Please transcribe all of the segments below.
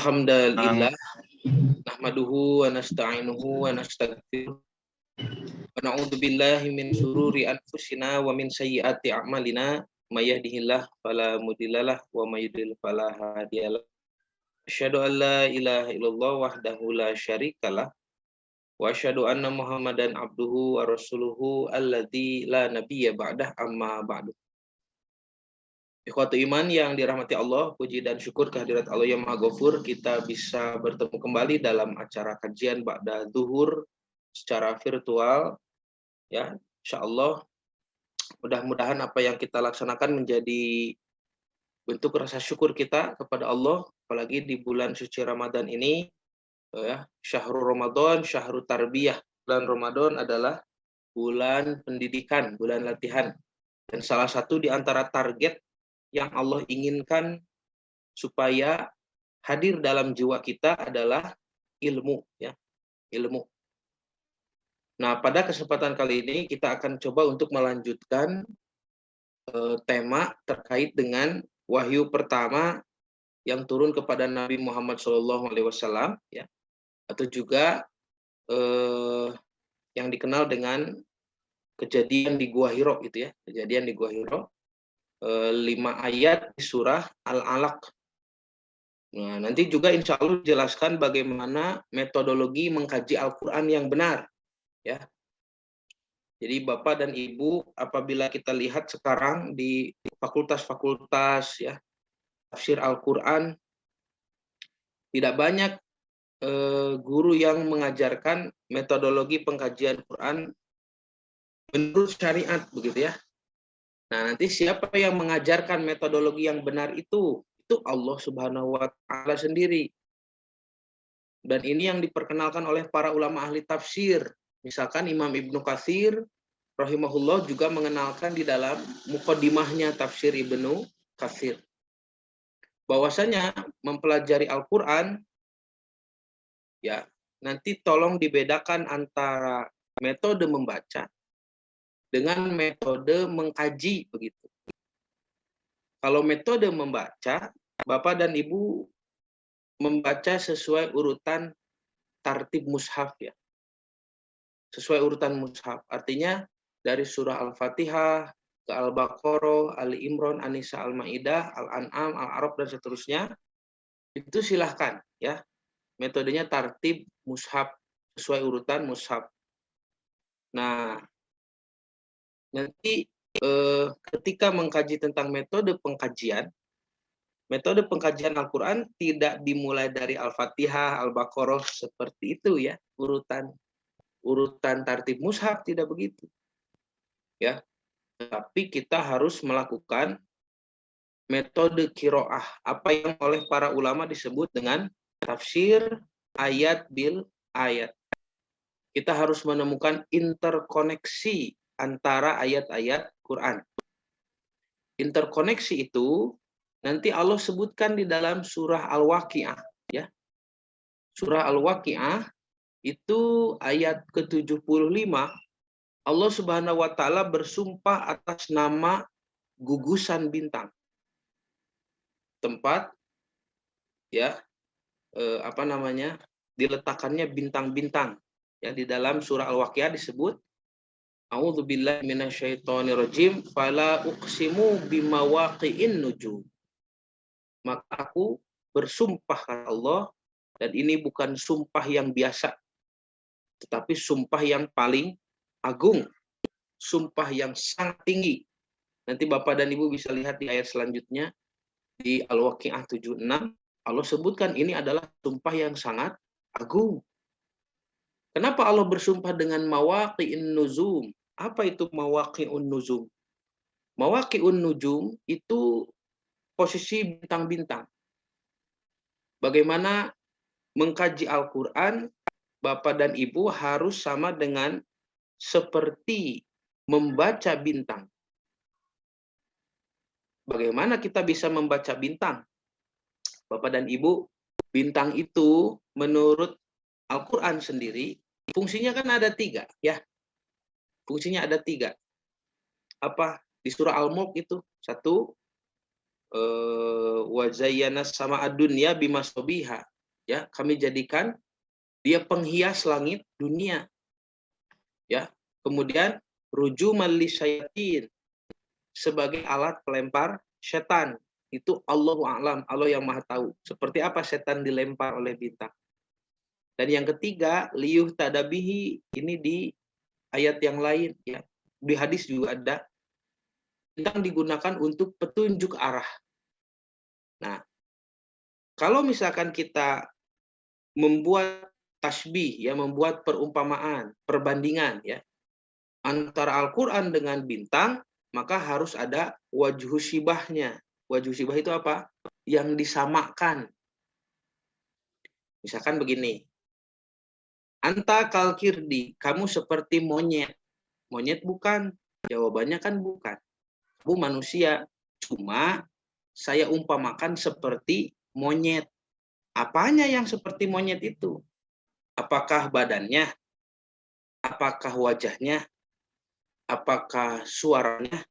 Innal hamdalillah nahmaduhu wa nasta'inuhu wa nastaghfiruh wa na'udzu billahi min syururi anfusina wa min sayyiati a'malina may yahdihillahu fala mudhillalah wa may yudhlil fala hadiyalah. Asyhadu an la ilaha illallah wahdahu la syarikalah wa asyhadu anna Muhammadan abduhu wa rasuluhu alladzi la nabiyya ba'dah amma ba'du. Ikhwatu iman yang dirahmati Allah, puji dan syukur kehadirat Allah yang Maha Ghafur, kita bisa bertemu kembali dalam acara kajian Ba'da Zuhur secara virtual. Ya, insyaallah mudah-mudahan apa yang kita laksanakan menjadi bentuk rasa syukur kita kepada Allah, apalagi di bulan suci Ramadan ini. Ya, Syahrul Ramadan, Syahrul Tarbiyah. Bulan Ramadan adalah bulan pendidikan, bulan latihan. Dan salah satu di antara target yang Allah inginkan supaya hadir dalam jiwa kita adalah ilmu, ya, ilmu. Nah, pada kesempatan kali ini kita akan coba untuk melanjutkan tema terkait dengan wahyu pertama yang turun kepada Nabi Muhammad SAW, ya, atau juga yang dikenal dengan kejadian di Gua Hiro, gitu ya, kejadian di Gua Hiro. 5 ayat di surah Al-Alaq. Nah, nanti juga insya Allah jelaskan bagaimana metodologi mengkaji Al-Quran yang benar. Ya. Jadi Bapak dan Ibu, apabila kita lihat sekarang di fakultas-fakultas, ya, tafsir Al-Quran, tidak banyak guru yang mengajarkan metodologi pengkajian Quran menurut syariat, begitu ya. Nah, nanti siapa yang mengajarkan metodologi yang benar itu? Itu Allah Subhanahu wa Ta'ala sendiri. Dan ini yang diperkenalkan oleh para ulama ahli tafsir. Misalkan Imam Ibnu Katsir rahimahullah juga mengenalkan di dalam muqaddimahnya tafsir Ibnu Katsir bahwasanya mempelajari Al-Qur'an, ya, nanti tolong dibedakan antara metode membaca dengan metode mengkaji, begitu. Kalau metode membaca, Bapak dan Ibu membaca sesuai urutan tartib mushaf, ya. Sesuai urutan mushaf. Artinya dari surah Al-Fatihah ke Al-Baqarah, Ali Imran, An-Nisa, Al-Maidah, Al-An'am, Al-A'raf dan seterusnya. Itu silahkan, ya. Metodenya tartib mushaf, sesuai urutan mushaf. Nah, nanti ketika mengkaji tentang metode pengkajian Al-Quran tidak dimulai dari Al-Fatihah, Al-Baqarah seperti itu, ya, urutan tartib mushaf, tidak begitu, ya. Tapi kita harus melakukan metode qiraah, apa yang oleh para ulama disebut dengan tafsir ayat bil ayat. Kita harus menemukan interkoneksi antara ayat-ayat Quran. Interkoneksi itu nanti Allah sebutkan di dalam surah Al-Waqiah, ya. Surah Al-Waqiah itu ayat ke-75, Allah Subhanahu wa Ta'ala bersumpah atas nama gugusan bintang. Tempat, ya, diletakkannya bintang-bintang, ya, di dalam surah Al-Waqiah disebut A'udzubillahi minasyaitonirrajim fala uqsimu bimawaqi'in nujum. Maka aku bersumpah kata Allah, dan ini bukan sumpah yang biasa, tetapi sumpah yang paling agung, sumpah yang sangat tinggi. Nanti Bapak dan Ibu bisa lihat di ayat selanjutnya di Al-Waqiah 76, Allah sebutkan ini adalah sumpah yang sangat agung. Kenapa Allah bersumpah dengan mawaqi'in nuzum? Apa itu mawaqi'un nuzum? Mawaqi'un nujum itu posisi bintang-bintang. Bagaimana mengkaji Al-Quran, Bapak dan Ibu harus sama dengan seperti membaca bintang. Bagaimana kita bisa membaca bintang? Bapak dan Ibu, bintang itu menurut Al-Quran sendiri, fungsinya kan ada 3, ya. Fungsinya ada 3. Apa? Di surah Al-Mulk itu, 1, wa zayyana sama ad-dunya bimasabiha. ya, kami jadikan dia penghias langit dunia, ya. Kemudian rujuman lisyayatin, sebagai alat pelempar setan. Itu Allahu a'lam, Allah yang Maha tahu. Seperti apa setan dilempar oleh bintang. Dan yang ketiga, liyuh tadabihi, ini di ayat yang lain, ya. Di hadis juga ada, bintang digunakan untuk petunjuk arah. Nah, kalau misalkan kita membuat tasbih, ya, membuat perumpamaan, perbandingan, ya, antara Al-Quran dengan bintang, maka harus ada wajhu syibahnya. Wajhu syibah itu apa? Yang disamakan. Misalkan begini, anta kalkirdi, kamu seperti monyet. Monyet bukan, jawabannya kan bukan. Kamu manusia, cuma saya umpamakan seperti monyet. Apanya yang seperti monyet itu? Apakah badannya? Apakah wajahnya? Apakah suaranya?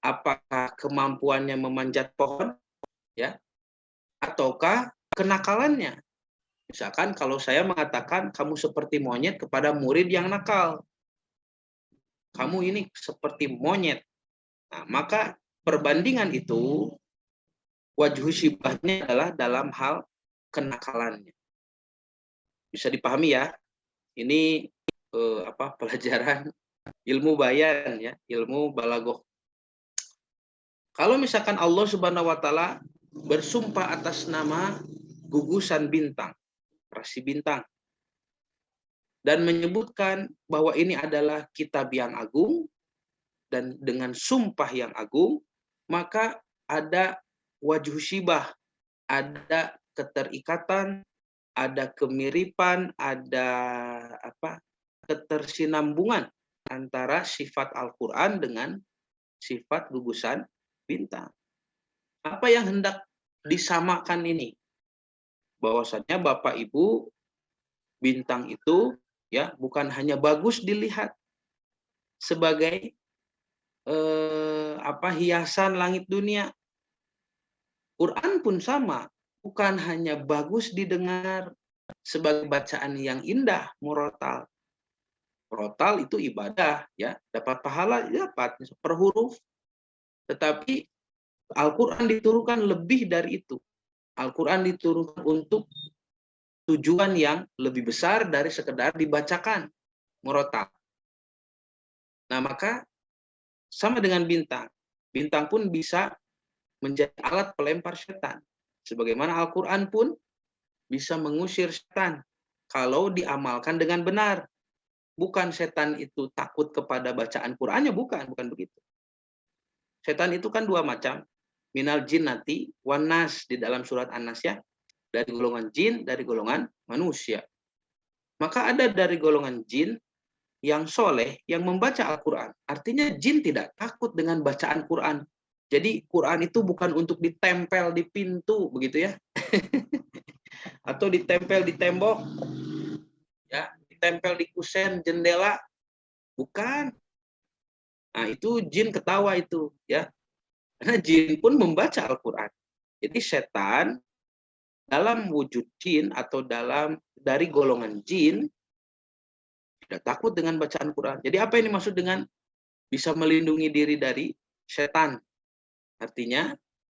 Apakah kemampuannya memanjat pohon? Ya, ataukah kenakalannya? Misalkan kalau saya mengatakan kamu seperti monyet kepada murid yang nakal. Kamu ini seperti monyet. Nah, maka perbandingan itu wajhu syibahnya adalah dalam hal kenakalannya. Bisa dipahami ya? Ini pelajaran ilmu bayan, ya, ilmu balaghah. Kalau misalkan Allah Subhanahu wa taala bersumpah atas nama gugusan bintang, rasi bintang, dan menyebutkan bahwa ini adalah kitab yang agung, dan dengan sumpah yang agung, maka ada wajhu syibah, ada keterikatan, ada kemiripan, ada ketersinambungan antara sifat Al-Quran dengan sifat gugusan bintang. Apa yang hendak disamakan ini? Bahwasanya Bapak Ibu, bintang itu, ya, bukan hanya bagus dilihat sebagai hiasan langit dunia. Quran pun sama, bukan hanya bagus didengar sebagai bacaan yang indah, murotal. Murotal itu ibadah, ya, dapat pahala, dapat per huruf. Tetapi Al-Quran diturunkan lebih dari itu. Al-Quran diturunkan untuk tujuan yang lebih besar dari sekedar dibacakan, murotal. Nah, maka sama dengan bintang. Bintang pun bisa menjadi alat pelempar setan. Sebagaimana Al-Quran pun bisa mengusir setan kalau diamalkan dengan benar. Bukan setan itu takut kepada bacaan Qurannya, bukan begitu. Setan itu kan dua macam. Minal jinnati wan nas di dalam surat An-Nas, ya. Dari golongan jin, dari golongan manusia. Maka ada dari golongan jin yang soleh, yang membaca Al-Quran. Artinya jin tidak takut dengan bacaan Quran. Jadi Quran itu bukan untuk ditempel di pintu, begitu ya. Atau ditempel di tembok, ya, ditempel di kusen, jendela. Bukan. Nah, itu jin ketawa itu, ya. Karena jin pun membaca Al-Quran. Jadi setan dalam wujud jin atau dari golongan jin tidak takut dengan bacaan Quran. Jadi apa yang dimaksud dengan bisa melindungi diri dari setan? Artinya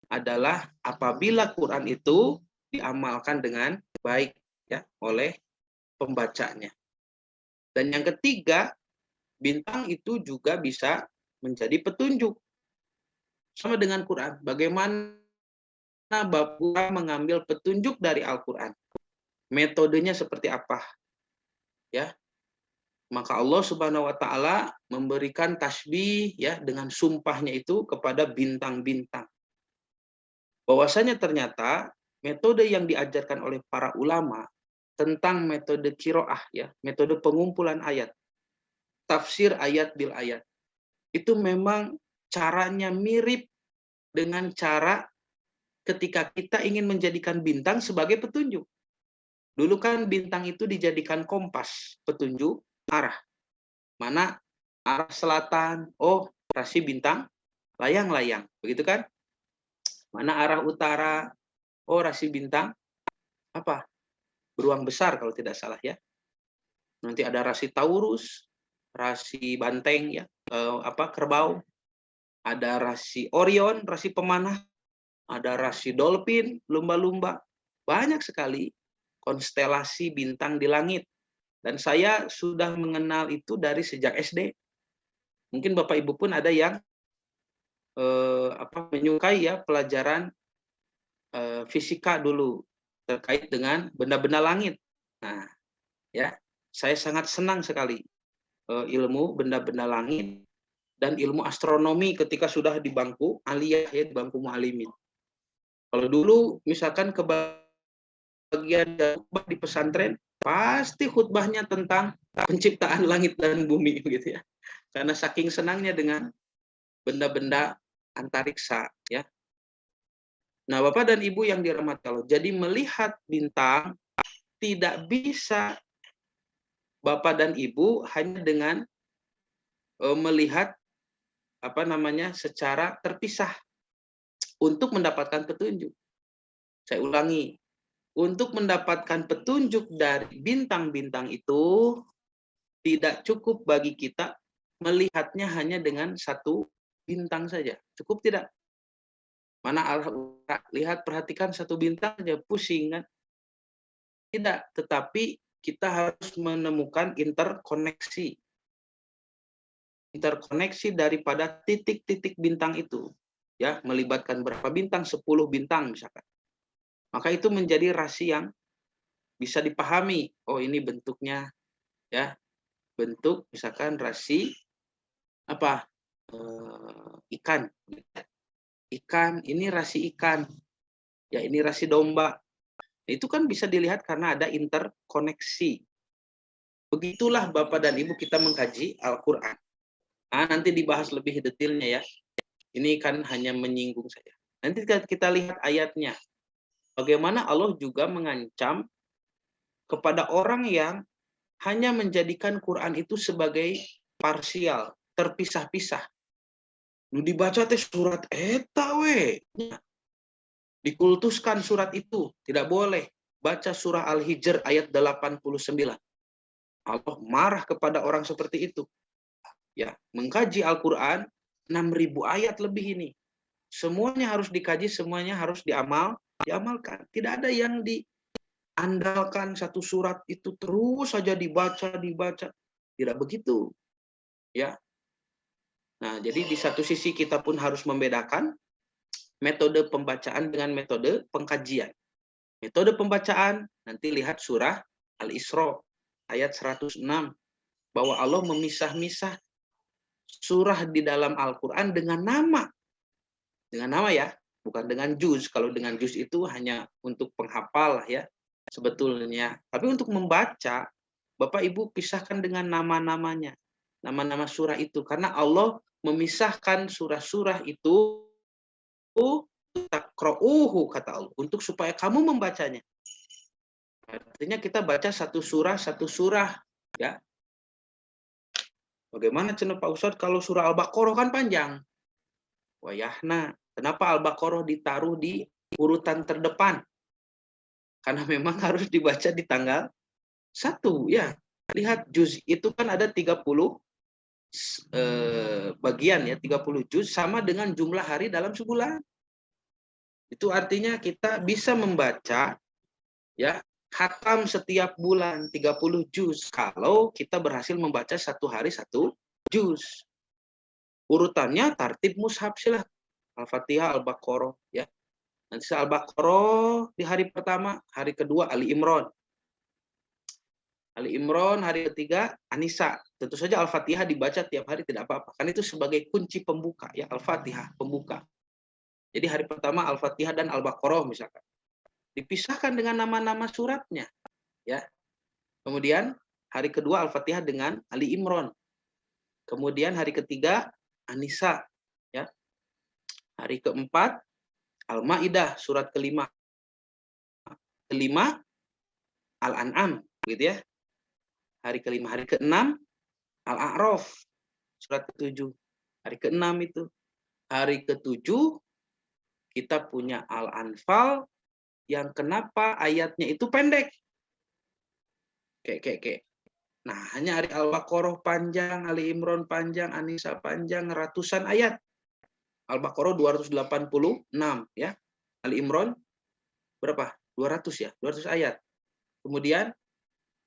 adalah apabila Quran itu diamalkan dengan baik, ya, oleh pembacanya. Dan yang ketiga, bintang itu juga bisa menjadi petunjuk. Sama dengan Quran, bagaimana Bapak mengambil petunjuk dari Al-Quran? Metodenya seperti apa? Ya, maka Allah Subhanahu wa taala memberikan tasbih, ya, dengan sumpahnya itu kepada bintang-bintang. Bahwasanya ternyata metode yang diajarkan oleh para ulama tentang metode qiraah, ya, metode pengumpulan ayat, tafsir ayat bil ayat, itu memang caranya mirip dengan cara ketika kita ingin menjadikan bintang sebagai petunjuk. Dulu kan bintang itu dijadikan kompas, petunjuk arah. Mana arah selatan, oh, rasi bintang layang-layang, begitu kan? Mana arah utara, oh, rasi bintang apa? Beruang besar kalau tidak salah ya. Nanti ada rasi Taurus, rasi Banteng ya, kerbau, ada rasi Orion, rasi pemanah, ada rasi Dolphin, lumba-lumba. Banyak sekali konstelasi bintang di langit. Dan saya sudah mengenal itu dari sejak SD. Mungkin Bapak Ibu pun ada yang menyukai ya pelajaran fisika dulu terkait dengan benda-benda langit. Nah, ya, saya sangat senang sekali ilmu benda-benda langit dan ilmu astronomi ketika sudah di bangku aliyah ya, di bangku muallimin. Kalau dulu misalkan kebagian khutbah di pesantren, pasti khutbahnya tentang penciptaan langit dan bumi gitu ya. Karena saking senangnya dengan benda-benda antariksa ya. Nah, Bapak dan Ibu yang dirahmati Allah, jadi melihat bintang tidak bisa Bapak dan Ibu hanya dengan melihat secara terpisah untuk mendapatkan petunjuk. Saya ulangi, untuk mendapatkan petunjuk dari bintang-bintang itu tidak cukup bagi kita melihatnya hanya dengan satu bintang saja. Cukup tidak? Mana lihat perhatikan satu bintang aja pusing kan? Tidak, tetapi kita harus menemukan interkoneksi daripada titik-titik bintang itu. Ya, melibatkan berapa bintang? 10 bintang misalkan. Maka itu menjadi rasi yang bisa dipahami. Oh, ini bentuknya ya, bentuk misalkan rasi apa? Ikan. Ikan, ini rasi ikan. Ya, ini rasi domba. Itu kan bisa dilihat karena ada interkoneksi. Begitulah Bapak dan Ibu kita mengkaji Al-Qur'an. Nanti dibahas lebih detailnya ya. Ini kan hanya menyinggung saja. Nanti kita lihat ayatnya. Bagaimana Allah juga mengancam kepada orang yang hanya menjadikan Quran itu sebagai parsial, terpisah-pisah. Nu dibaca teh surat eta we. Dikultuskan surat itu, tidak boleh. Baca surah Al-Hijr ayat 89. Allah marah kepada orang seperti itu. Ya, mengkaji Al-Qur'an 6.000 ayat lebih ini. Semuanya harus dikaji, semuanya harus diamalkan. Tidak ada yang diandalkan satu surat itu terus saja dibaca. Tidak begitu. Ya. Nah, jadi di satu sisi kita pun harus membedakan metode pembacaan dengan metode pengkajian. Metode pembacaan, nanti lihat surah Al-Isra ayat 106. Bahwa Allah memisah-misah surah di dalam Al-Quran dengan nama. Dengan nama ya, bukan dengan juz. Kalau dengan juz itu hanya untuk penghafal ya, sebetulnya. Tapi untuk membaca, Bapak Ibu pisahkan dengan nama-namanya. Nama-nama surah itu. Karena Allah memisahkan surah-surah itu takra'uhu kata Allah. Untuk supaya kamu membacanya. Artinya kita baca satu surah ya. Bagaimana cenah Pak Ustadz kalau surah Al-Baqarah kan panjang. Wayahna, kenapa Al-Baqarah ditaruh di urutan terdepan? Karena memang harus dibaca di tanggal 1 ya. Lihat juz itu kan ada 30 bagian ya, 30 juz sama dengan jumlah hari dalam sebulan. Itu artinya kita bisa membaca ya khatam setiap bulan 30 juz kalau kita berhasil membaca satu hari satu juz. Urutannya tartib mushaf silah. Al-Fatihah, Al-Baqarah ya. Nanti Al-Baqarah di hari pertama, hari kedua Ali Imran. Ali Imran hari ketiga An-Nisa. Tentu saja Al-Fatihah dibaca tiap hari tidak apa-apa. Kan itu sebagai kunci pembuka ya, Al-Fatihah pembuka. Jadi hari pertama Al-Fatihah dan Al-Baqarah misalkan. Dipisahkan dengan nama-nama suratnya ya. Kemudian hari kedua Al-Fatihah dengan Ali Imran. Kemudian hari ketiga An-Nisa ya. Hari keempat Al-Maidah surat kelima. Kelima Al-An'am gitu ya. Hari kelima, hari keenam Al-A'raf surat ketujuh. Hari keenam itu. Hari ketujuh kita punya Al-Anfal yang kenapa ayatnya itu pendek. Kayak. Nah, hanya hari Al-Baqarah panjang, Ali Imran panjang, An-Nisa panjang, ratusan ayat. Al-Baqarah 286 ya. Ali Imran berapa? 200 ya, 200 ayat. Kemudian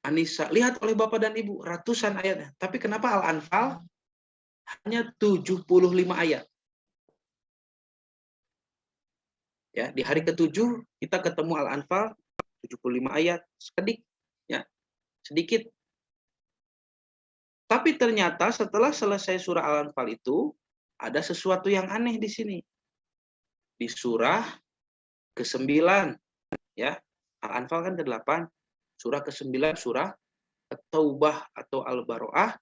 An-Nisa, lihat oleh Bapak dan Ibu, ratusan ayatnya. Tapi kenapa Al-Anfal hanya 75 ayat? Ya, di hari ke-7 kita ketemu Al-Anfal 75 ayat, sedikit. Tapi ternyata setelah selesai surah Al-Anfal itu ada sesuatu yang aneh di sini. Di surah ke-9 ya. Al-Anfal kan ke-8, surah ke-9 surah At-Taubah atau Al-Baro'ah,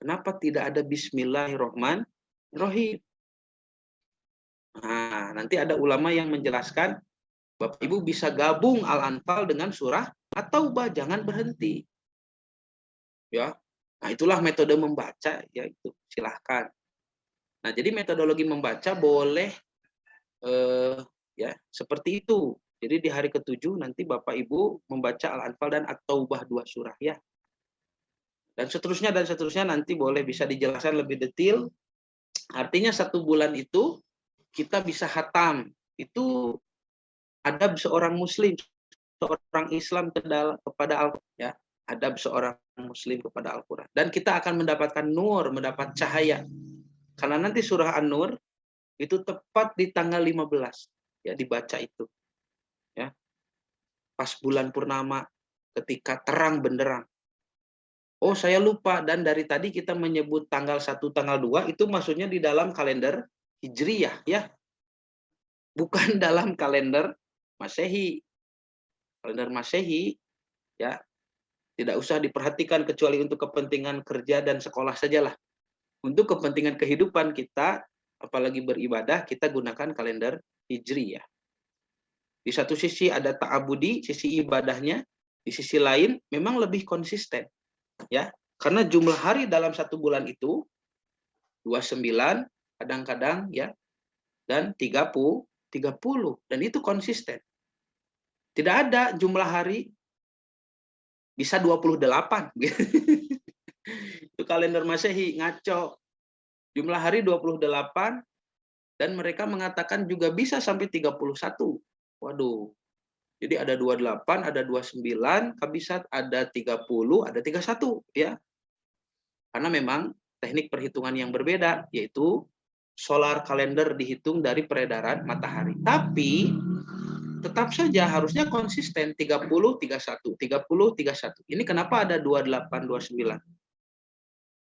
kenapa tidak ada Bismillahirrahmanirrahim? Nah, nanti ada ulama yang menjelaskan, Bapak Ibu bisa gabung Al-Anfal dengan surah At-Taubah, jangan berhenti. Ya. Nah, itulah metode membaca, yaitu silahkan. Nah, jadi metodologi membaca boleh ya seperti itu. Jadi di hari ke-7 nanti Bapak Ibu membaca Al-Anfal dan At-Taubah 2 surah ya. Dan seterusnya nanti boleh bisa dijelaskan lebih detail. Artinya 1 bulan itu kita bisa khatam. Itu adab seorang muslim, seorang Islam kepada Al-Qur'an ya. Adab seorang muslim kepada Al-Qur'an. Dan kita akan mendapatkan nur, mendapat cahaya. Karena nanti surah An-Nur itu tepat di tanggal 15 ya dibaca itu. Ya. Pas bulan purnama ketika terang benderang. Oh, saya lupa, dan dari tadi kita menyebut tanggal 1, tanggal 2 itu maksudnya di dalam kalender Hijriyah ya. Bukan dalam kalender Masehi. Kalender Masehi ya tidak usah diperhatikan kecuali untuk kepentingan kerja dan sekolah sajalah. Untuk kepentingan kehidupan kita, apalagi beribadah, kita gunakan kalender Hijriyah. Di satu sisi ada ta'abudi, sisi ibadahnya, di sisi lain memang lebih konsisten. Ya, karena jumlah hari dalam 1 bulan itu 29 kadang-kadang ya, dan 30 dan itu konsisten. Tidak ada jumlah hari bisa 28. Itu kalender Masehi ngaco. Jumlah hari 28 dan mereka mengatakan juga bisa sampai 31. Waduh. Jadi ada 28, ada 29, kabisat ada 30, ada 31 ya. Karena memang teknik perhitungan yang berbeda, yaitu solar kalender dihitung dari peredaran matahari. Tapi tetap saja harusnya konsisten 30 31 30 31. Ini kenapa ada 28 29?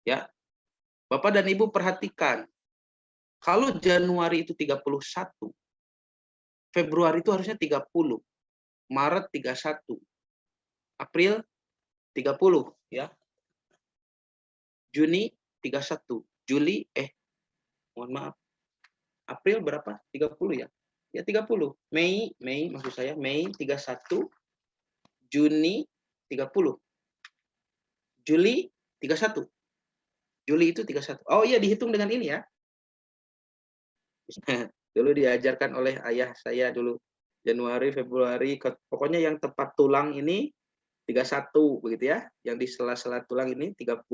Ya. Bapak dan Ibu perhatikan. Kalau Januari itu 31, Februari itu harusnya 30, Maret 31, April 30 ya. Juni 31, Juli mohon maaf. April berapa? 30 ya. Ya 30. Mei maksud saya Mei 31, Juni 30. Juli 31. Juli itu 31. Oh iya, dihitung dengan ini ya. Dulu diajarkan oleh ayah saya dulu. Januari, Februari, pokoknya yang tepat tulang ini 31 begitu ya. Yang di sela-sela tulang ini 30.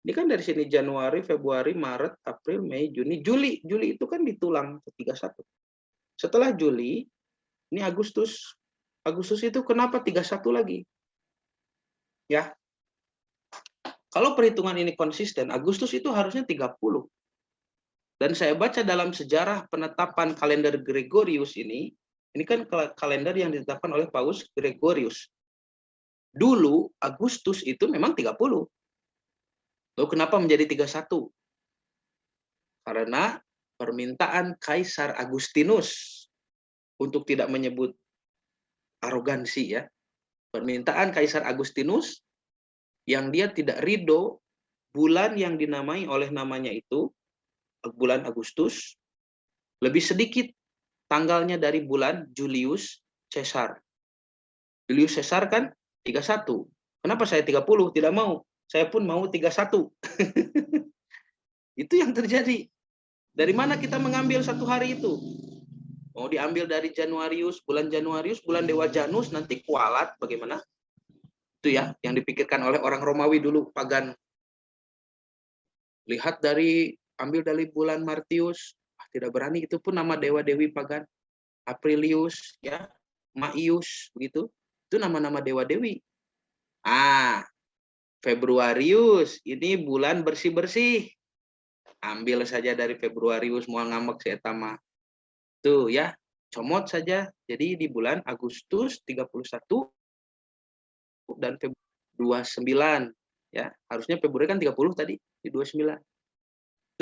Ini kan dari sini Januari, Februari, Maret, April, Mei, Juni, Juli. Juli itu kan di tulang 31. Setelah Juli, ini Agustus. Agustus itu kenapa 31 lagi? Ya. Kalau perhitungan ini konsisten, Agustus itu harusnya 30. Dan saya baca dalam sejarah penetapan kalender Gregorius ini kan kalender yang ditetapkan oleh Paus Gregorius. Dulu Agustus itu memang 30. Lalu kenapa menjadi 31? Karena permintaan Kaisar Agustinus, untuk tidak menyebut arogansi ya. Permintaan Kaisar Agustinus yang dia tidak ridho bulan yang dinamai oleh namanya itu, bulan Agustus, lebih sedikit tanggalnya dari bulan Julius Caesar. Julius Caesar kan 31. Kenapa saya 30? Tidak mau. Saya pun mau 31. Itu yang terjadi. Dari mana kita mengambil 1 hari itu? Mau diambil dari Januarius, bulan Dewa Janus, nanti kualat, bagaimana? Itu ya, yang dipikirkan oleh orang Romawi dulu, pagan. Lihat ambil dari bulan Martius, tidak berani, itu pun nama dewa-dewi pagan. Aprilius, ya, Maius, begitu. Itu nama-nama dewa-dewi. Februarius, ini bulan bersih-bersih. Ambil saja dari Februarius, mau ngambek si etama. Tuh ya, comot saja. Jadi di bulan Agustus 31 dan Februari 29. Ya, harusnya Februari kan 30 tadi, di 29.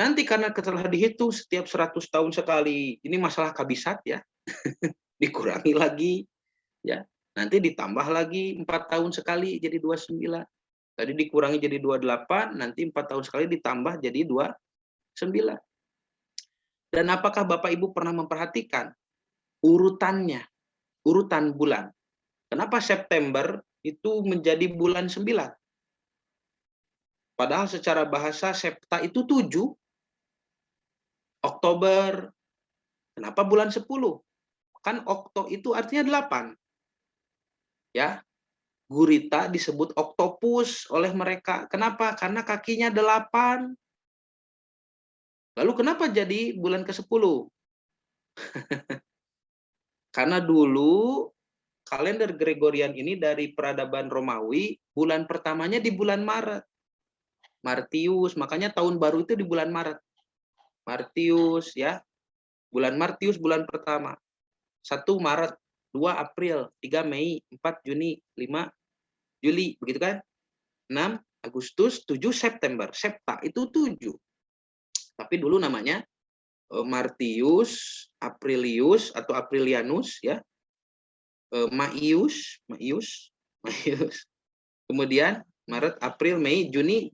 Nanti karena setelah dihitung setiap 100 tahun sekali, ini masalah kabisat ya. Dikurangi lagi ya. Nanti ditambah lagi 4 tahun sekali jadi 29. Tadi dikurangi jadi 28, nanti 4 tahun sekali ditambah jadi 29. Dan apakah Bapak Ibu pernah memperhatikan urutannya, urutan bulan? Kenapa September itu menjadi bulan 9? Padahal secara bahasa Septa itu 7. Oktober, kenapa bulan 10? Kan Okto itu artinya 8. Ya, gurita disebut oktopus oleh mereka. Kenapa? Karena kakinya 8. Lalu kenapa jadi bulan ke-10? Karena dulu kalender Gregorian ini dari peradaban Romawi, bulan pertamanya di bulan Maret. Martius, makanya tahun baru itu di bulan Maret. Martius ya. Bulan Martius bulan pertama. 1 Maret, 2 April, 3 Mei, 4 Juni, 5 Juli, begitu kan? 6 Agustus, 7 September. Septa itu 7. Tapi dulu namanya Martius, Aprilius atau Aprilianus ya. Maius. Kemudian Maret, April, Mei, Juni.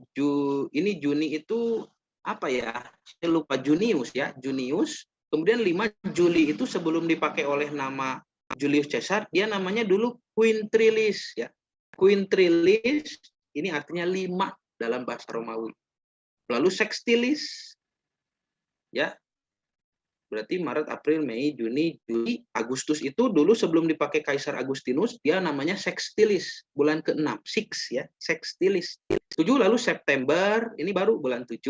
Ini Juni itu apa ya? Saya lupa, Junius ya, Junius. Kemudian 5 Juli itu sebelum dipakai oleh nama Julius Caesar, dia namanya dulu Quintrilis ya. Quintrilis ini artinya 5 dalam bahasa Romawi. Lalu Sextilis ya. Berarti Maret, April, Mei, Juni, Juli, Agustus itu dulu sebelum dipakai Kaisar Agustinus, dia namanya Sextilis, bulan ke-6, ya, Sextilis. 7 lalu September, ini baru bulan 7,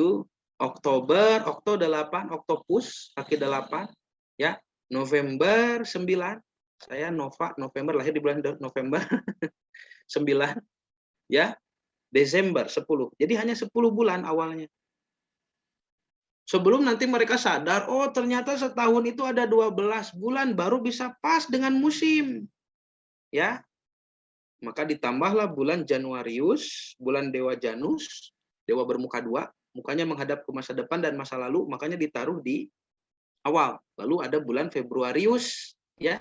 Oktober, Okto 8, Oktopus, kaki 8, ya, November 9, saya November, lahir di bulan November, 9, ya, Desember 10. Jadi hanya 10 bulan awalnya. Sebelum nanti mereka sadar, oh ternyata setahun itu ada 12 bulan, baru bisa pas dengan musim. Ya, maka ditambahlah bulan Januarius, bulan Dewa Janus, dewa bermuka 2, mukanya menghadap ke masa depan dan masa lalu, makanya ditaruh di awal. Lalu ada bulan Februarius, ya.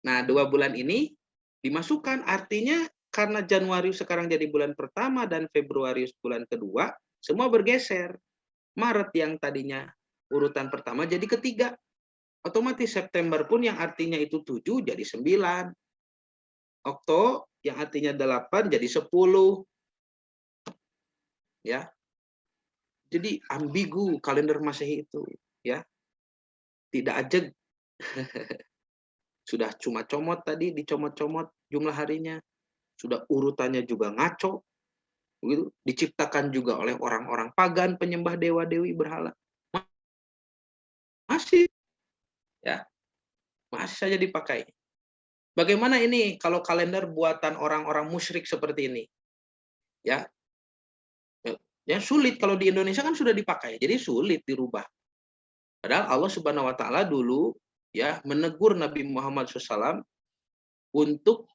Nah, 2 bulan ini dimasukkan, artinya karena Januarius sekarang jadi bulan pertama dan Februarius bulan kedua, semua bergeser. Maret yang tadinya urutan pertama jadi ketiga. Otomatis September pun yang artinya itu 7 jadi 9. Okto yang artinya 8 jadi 10. Ya. Jadi ambigu kalender Masehi itu, ya. Tidak ajeg. Sudah cuma comot tadi, dicomot-comot jumlah harinya. Sudah urutannya juga ngaco. Begitu. Diciptakan juga oleh orang-orang pagan penyembah dewa-dewi berhala. Masih ya. Masih saja dipakai. Bagaimana ini kalau kalender buatan orang-orang musyrik seperti ini? Ya. Ya sulit, kalau di Indonesia kan sudah dipakai. Jadi sulit dirubah. Padahal Allah Subhanahu wa taala dulu ya menegur Nabi Muhammad SAW untuk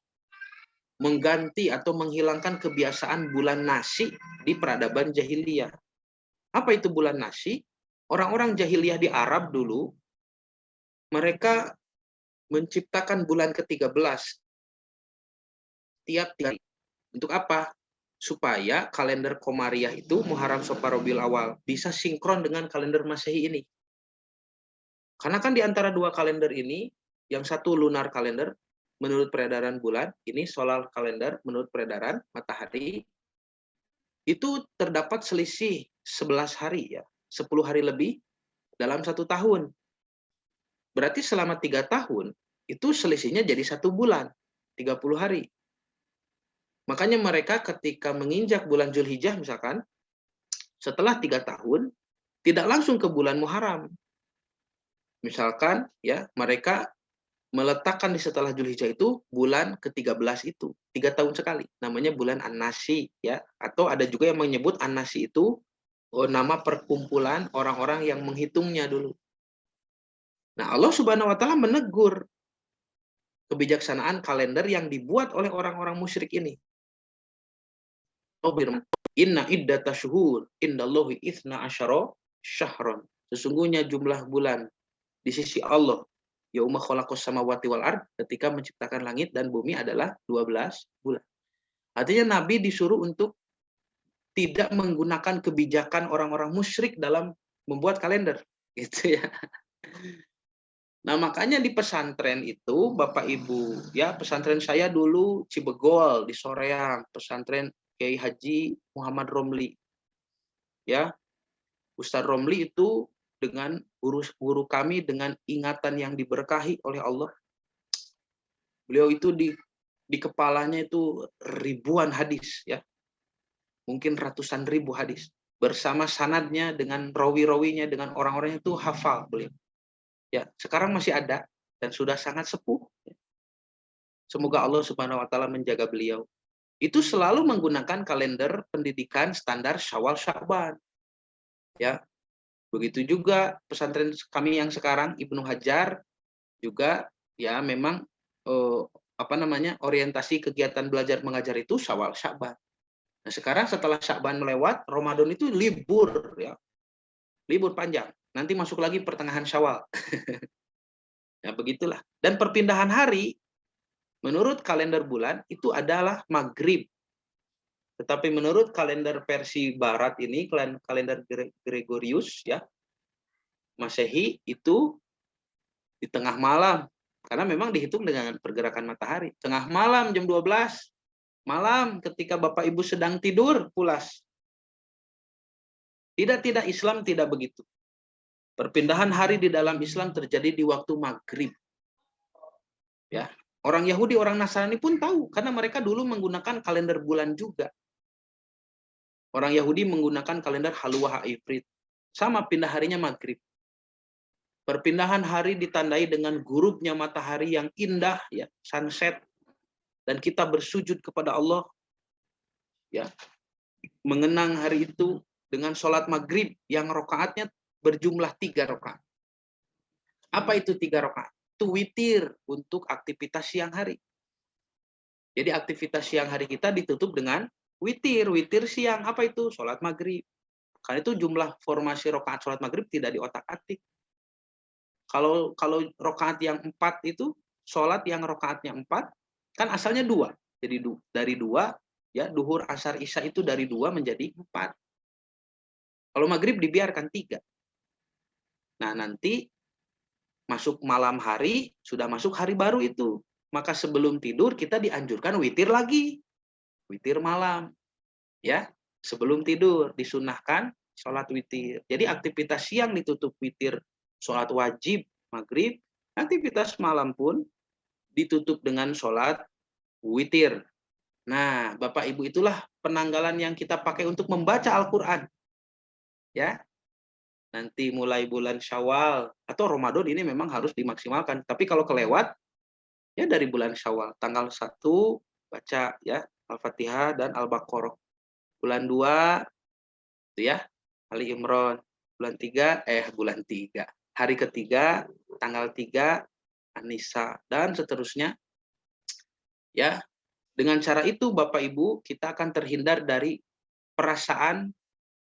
mengganti atau menghilangkan kebiasaan bulan nasi di peradaban jahiliyah. Apa itu bulan nasi? Orang-orang jahiliyah di Arab dulu, mereka menciptakan bulan ke-13 tiap hari. Untuk apa? Supaya kalender Komariah itu Muharram Safar Rabiul Awal bisa sinkron dengan kalender Masehi ini. Karena kan di antara 2 kalender ini, yang satu lunar kalender menurut peredaran bulan, ini solar kalender menurut peredaran matahari, itu terdapat selisih 11 hari ya, 10 hari lebih dalam 1 tahun. Berarti selama 3 tahun, itu selisihnya jadi 1 bulan, 30 hari. Makanya mereka ketika menginjak bulan Zulhijjah misalkan, setelah 3 tahun, tidak langsung ke bulan Muharram. Misalkan ya, mereka meletakkan di setelah Zulhijjah itu bulan ke-13 itu, 3 tahun sekali. Namanya bulan An-Nasi ya, atau ada juga yang menyebut An-Nasi itu nama perkumpulan orang-orang yang menghitungnya dulu. Nah, Allah Subhanahu wa taala menegur kebijaksanaan kalender yang dibuat oleh orang-orang musyrik ini. Oh, firman, "Inna iddata syuhur indallahi itsna asyara syahron." Sesungguhnya jumlah bulan di sisi Allah yauma khalaqas samawati wal ard, ketika menciptakan langit dan bumi adalah 12 bulan. Artinya Nabi disuruh untuk tidak menggunakan kebijakan orang-orang musyrik dalam membuat kalender, gitu ya. Nah, makanya di pesantren itu Bapak Ibu, ya pesantren saya dulu Cibegol di Soreang, pesantren Kiai Haji Muhammad Romli. Ya, Ustadz Romli itu dengan guru kami dengan ingatan yang diberkahi oleh Allah. Beliau itu di kepalanya itu ribuan hadis ya. Mungkin ratusan ribu hadis. Bersama sanadnya dengan rawi-rawinya dengan orang-orang itu hafal beliau. Ya, sekarang masih ada dan sudah sangat sepuh. Semoga Allah Subhanahu wa taala menjaga beliau. Itu selalu menggunakan kalender pendidikan standar Syawal Sya'ban. Ya. Begitu juga pesantren kami yang sekarang Ibnu Hajar juga ya memang orientasi kegiatan belajar mengajar itu Syawal Sya'ban. Nah, sekarang setelah Sya'ban melewat, Ramadan itu libur ya. Libur panjang. Nanti masuk lagi pertengahan Syawal. Ya begitulah. Dan perpindahan hari menurut kalender bulan itu adalah maghrib. Tetapi menurut kalender versi barat ini, kalender Gregorius ya, Masehi itu di tengah malam. Karena memang dihitung dengan pergerakan matahari. Tengah malam jam 12 malam ketika Bapak Ibu sedang tidur pulas. Tidak Islam tidak begitu. Perpindahan hari di dalam Islam terjadi di waktu maghrib. Ya, orang Yahudi, orang Nasrani pun tahu karena mereka dulu menggunakan kalender bulan juga. Orang Yahudi menggunakan kalender Halwa Ifrit. Sama pindah harinya maghrib. Perpindahan hari ditandai dengan gurubnya matahari yang indah, ya, sunset, dan kita bersujud kepada Allah, ya, mengenang hari itu dengan sholat maghrib yang rokaatnya berjumlah 3 rokaat. Apa itu 3 rokaat? Itu witir untuk aktivitas siang hari. Jadi aktivitas siang hari kita ditutup dengan witir. Witir siang apa itu? Sholat maghrib. Karena itu jumlah formasi rokaat sholat maghrib tidak diotak-atik. Kalau rokaat yang 4 itu, sholat yang rokaatnya 4, kan asalnya 2. Jadi dari 2, ya, duhur, asar, isya itu dari 2 menjadi 4. Kalau maghrib dibiarkan 3. Nah, nanti masuk malam hari, sudah masuk hari baru itu. Maka sebelum tidur kita dianjurkan witir lagi. Witir malam. Ya, sebelum tidur disunahkan sholat witir. Jadi aktivitas siang ditutup witir, sholat wajib maghrib, aktivitas malam pun ditutup dengan sholat witir. Nah, Bapak Ibu, itulah penanggalan yang kita pakai untuk membaca Al-Quran. Ya, nanti mulai bulan Syawal atau Ramadan ini memang harus dimaksimalkan. Tapi kalau kelewat, ya dari bulan Syawal, tanggal 1 baca ya Al-Fatihah dan Al-Baqarah. Bulan 2 itu ya Ali Imran. Bulan 3 hari ketiga tanggal 3 An-Nisa dan seterusnya. Ya, dengan cara itu Bapak Ibu kita akan terhindar dari perasaan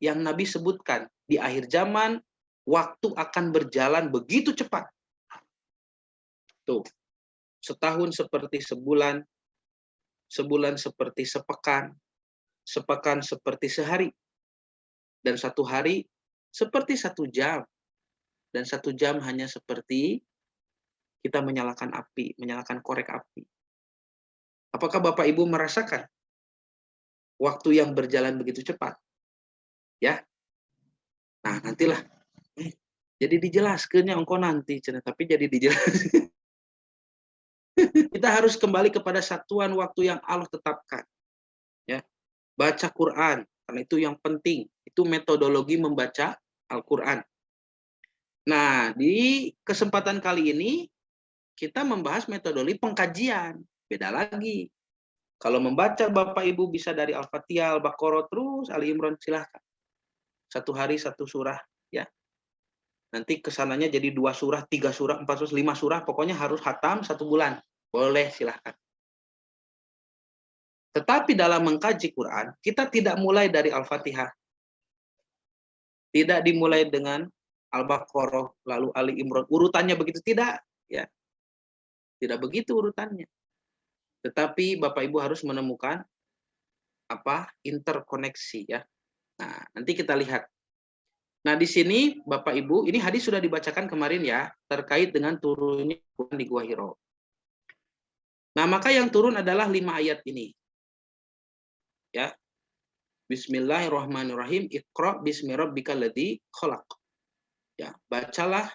yang Nabi sebutkan di akhir zaman waktu akan berjalan begitu cepat. Tuh, setahun seperti sebulan, sebulan seperti sepekan, sepekan seperti sehari, dan 1 hari seperti 1 jam, dan 1 jam hanya seperti kita menyalakan api, menyalakan korek api. Apakah Bapak Ibu merasakan waktu yang berjalan begitu cepat? Ya. Nah, nantilah Jadi dijelaskannya engkau nanti, tapi jadi dijelaskan. Kita harus kembali kepada satuan waktu yang Allah tetapkan. Ya, baca Quran, karena itu yang penting. Itu metodologi membaca Al-Quran. Nah, di kesempatan kali ini kita membahas metodologi pengkajian. Beda lagi. Kalau membaca Bapak Ibu bisa dari Al-Fatihah, Al-Baqarah, terus Ali Imran, silahkan. Satu hari satu surah, ya. Nanti kesananya jadi 2 surah, 3 surah, 4 surah, 5 surah, pokoknya harus khatam 1 bulan. Boleh, silahkan. Tetapi dalam mengkaji Quran, kita tidak mulai dari Al-Fatihah. Tidak dimulai dengan Al-Baqarah, lalu Ali Imran. Urutannya begitu, tidak. Ya. Tidak begitu urutannya. Tetapi Bapak Ibu harus menemukan interkoneksi, ya. Nah, nanti kita lihat. Nah, di sini Bapak Ibu, ini hadis sudah dibacakan kemarin ya, terkait dengan turunnya Quran di Gua Hiro. Nah, maka yang turun adalah 5 ayat ini. Ya. Bismillahirrahmanirrahim. Iqra bismi rabbikal ladzi khalaq. Ya, bacalah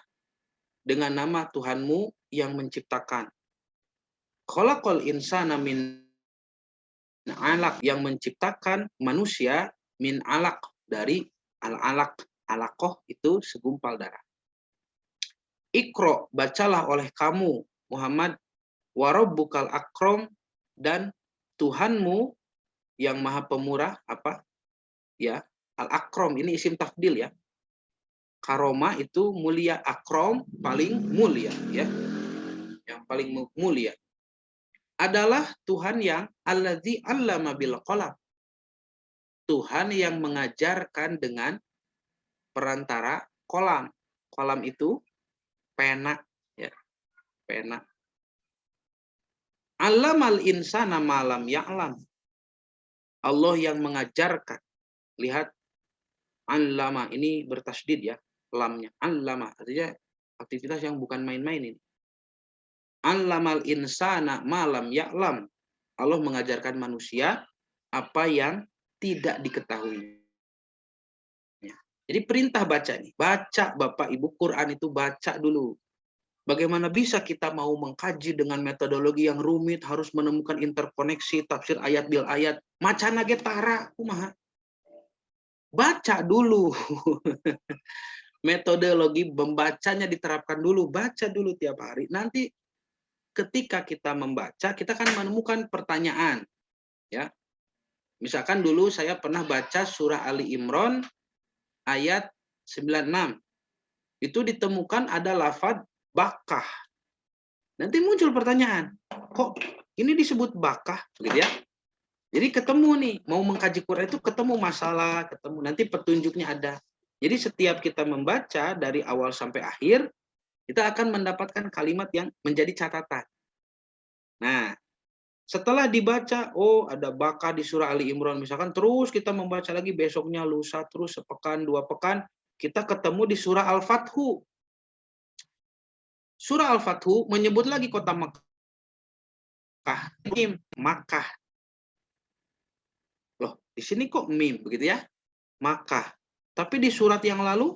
dengan nama Tuhanmu yang menciptakan. Khalaqal insana min alaq, yang menciptakan manusia min alaq, dari al-alaq. Alaqoh itu segumpal darah. Iqra, bacalah oleh kamu Muhammad, wa rabbukal akram, dan Tuhanmu yang maha pemurah, ya, al-akram ini isim tafdil, ya. Karoma itu mulia, akram paling mulia, ya. Yang paling mulia adalah Tuhan yang allazi 'allama bil qalam. Tuhan yang mengajarkan dengan perantara kolam. Kolam itu pena, ya, pena. Allamal insana malam ya'lam. Allah yang mengajarkan. Lihat, allama ini bertasydid, ya, lamnya. Allama artinya aktivitas yang bukan main-main ini. Allamal insana malam ya'lam. Allah mengajarkan manusia apa yang tidak diketahui. Jadi perintah baca nih. Baca Bapak Ibu, Quran itu baca dulu. Bagaimana bisa kita mau mengkaji dengan metodologi yang rumit, harus menemukan interkoneksi, tafsir ayat bil ayat. Macana getara, kumaha. Baca dulu. Metodologi membacanya diterapkan dulu. Baca dulu tiap hari. Nanti ketika kita membaca, kita akan menemukan pertanyaan. Ya. Misalkan dulu saya pernah baca surah Ali Imran ayat 96. Itu ditemukan ada lafaz bakah. Nanti muncul pertanyaan, kok ini disebut bakah, gitu ya? Jadi ketemu nih, mau mengkaji Quran itu ketemu masalah, ketemu nanti petunjuknya ada. Jadi setiap kita membaca dari awal sampai akhir, kita akan mendapatkan kalimat yang menjadi catatan. Nah, setelah dibaca, oh ada bakah di surah Ali Imran, misalkan terus kita membaca lagi besoknya, lusa, terus sepekan, 2 pekan, kita ketemu di surah Al-Fathu. Surah Al-Fathu menyebut lagi kota Makkah, Mim, Makkah. Loh, di sini kok Mim, begitu ya? Makkah. Tapi di surat yang lalu,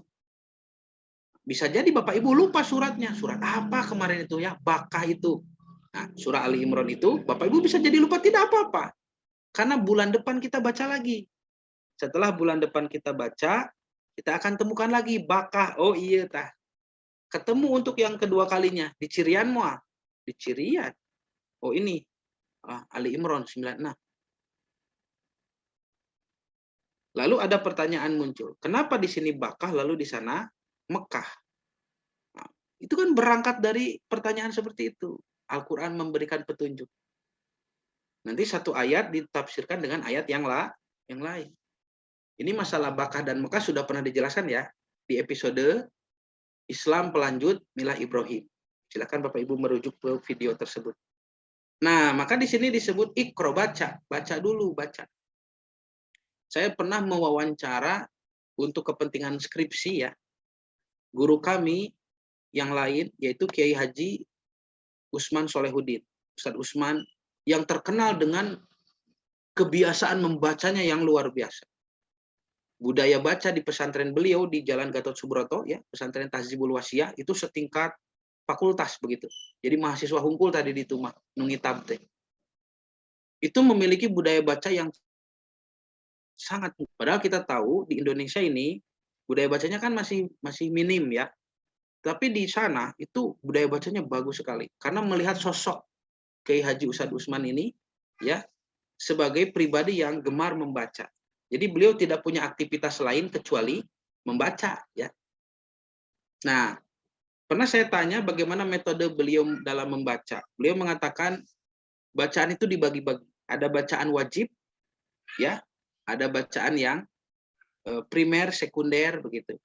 bisa jadi Bapak Ibu lupa suratnya. Surat apa kemarin itu, ya? Bakah itu. Nah, surah Ali Imran itu, Bapak Ibu bisa jadi lupa, tidak apa-apa. Karena bulan depan kita baca lagi. Setelah bulan depan kita baca, kita akan temukan lagi bakah. Oh iya, tah. Ketemu untuk yang kedua kalinya di Cirian Moa, di Cirian. Oh ini Ali Imran 96. Lalu ada pertanyaan muncul, kenapa di sini bakah lalu di sana Mekah? Nah, itu kan berangkat dari pertanyaan seperti itu. Al-Quran memberikan petunjuk. Nanti satu ayat ditafsirkan dengan ayat yang lain. Ini masalah bakah dan Mekah sudah pernah dijelaskan ya di episode Islam Pelanjut Milah Ibrahim. Silakan Bapak Ibu merujuk ke video tersebut. Nah, maka di sini disebut ikro, baca. Baca dulu, baca. Saya pernah mewawancara untuk kepentingan skripsi, ya. Guru kami yang lain, yaitu Kiai Haji Usman Solehuddin. Ustadz Usman, yang terkenal dengan kebiasaan membacanya yang luar biasa. budaya baca di pesantren beliau di Jalan Gatot Subroto, ya, pesantren Tahzibul Wasiyah, itu setingkat fakultas begitu. Jadi mahasiswa hungkul tadi di Tumah, Nungitab teh. Itu memiliki budaya baca yang sangat, padahal kita tahu di Indonesia ini budaya bacanya kan masih minim ya. Tapi di sana itu budaya bacanya bagus sekali karena melihat sosok Kiai Haji Ustadz Usman ini ya sebagai pribadi yang gemar membaca. Jadi beliau tidak punya aktivitas lain kecuali membaca ya. Nah, pernah saya tanya bagaimana metode beliau dalam membaca. Beliau mengatakan bacaan itu dibagi-bagi. Ada bacaan wajib ya, ada bacaan yang primer, sekunder begitu.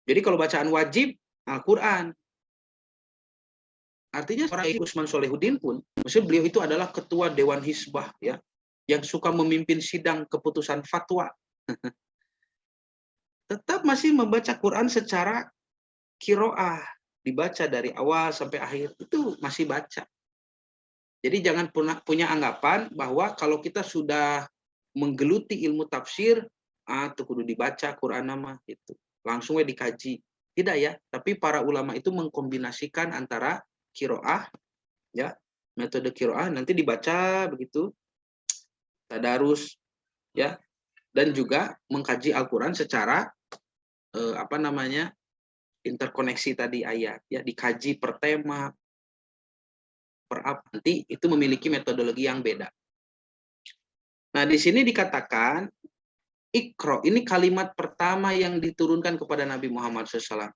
Jadi kalau bacaan wajib Al-Qur'an. Artinya orang Usman Solehuddin pun, maksudnya beliau itu adalah ketua Dewan Hizbah ya, yang suka memimpin sidang keputusan fatwa. Tetap masih membaca Quran secara qiraah, dibaca dari awal sampai akhir, itu masih baca. Jadi jangan punya anggapan bahwa kalau kita sudah menggeluti ilmu tafsir, itu kudu dibaca Quran nama itu. Langsung dikaji. Tidak ya, tapi para ulama itu mengkombinasikan antara qiraah ya, metode qiraah nanti dibaca begitu, tadarus ya, dan juga mengkaji Al-Qur'an secara interkoneksi tadi ayat ya, dikaji per tema, per apa, nanti itu memiliki metodologi yang beda. Nah, di sini dikatakan Iqra, ini kalimat pertama yang diturunkan kepada Nabi Muhammad SAW.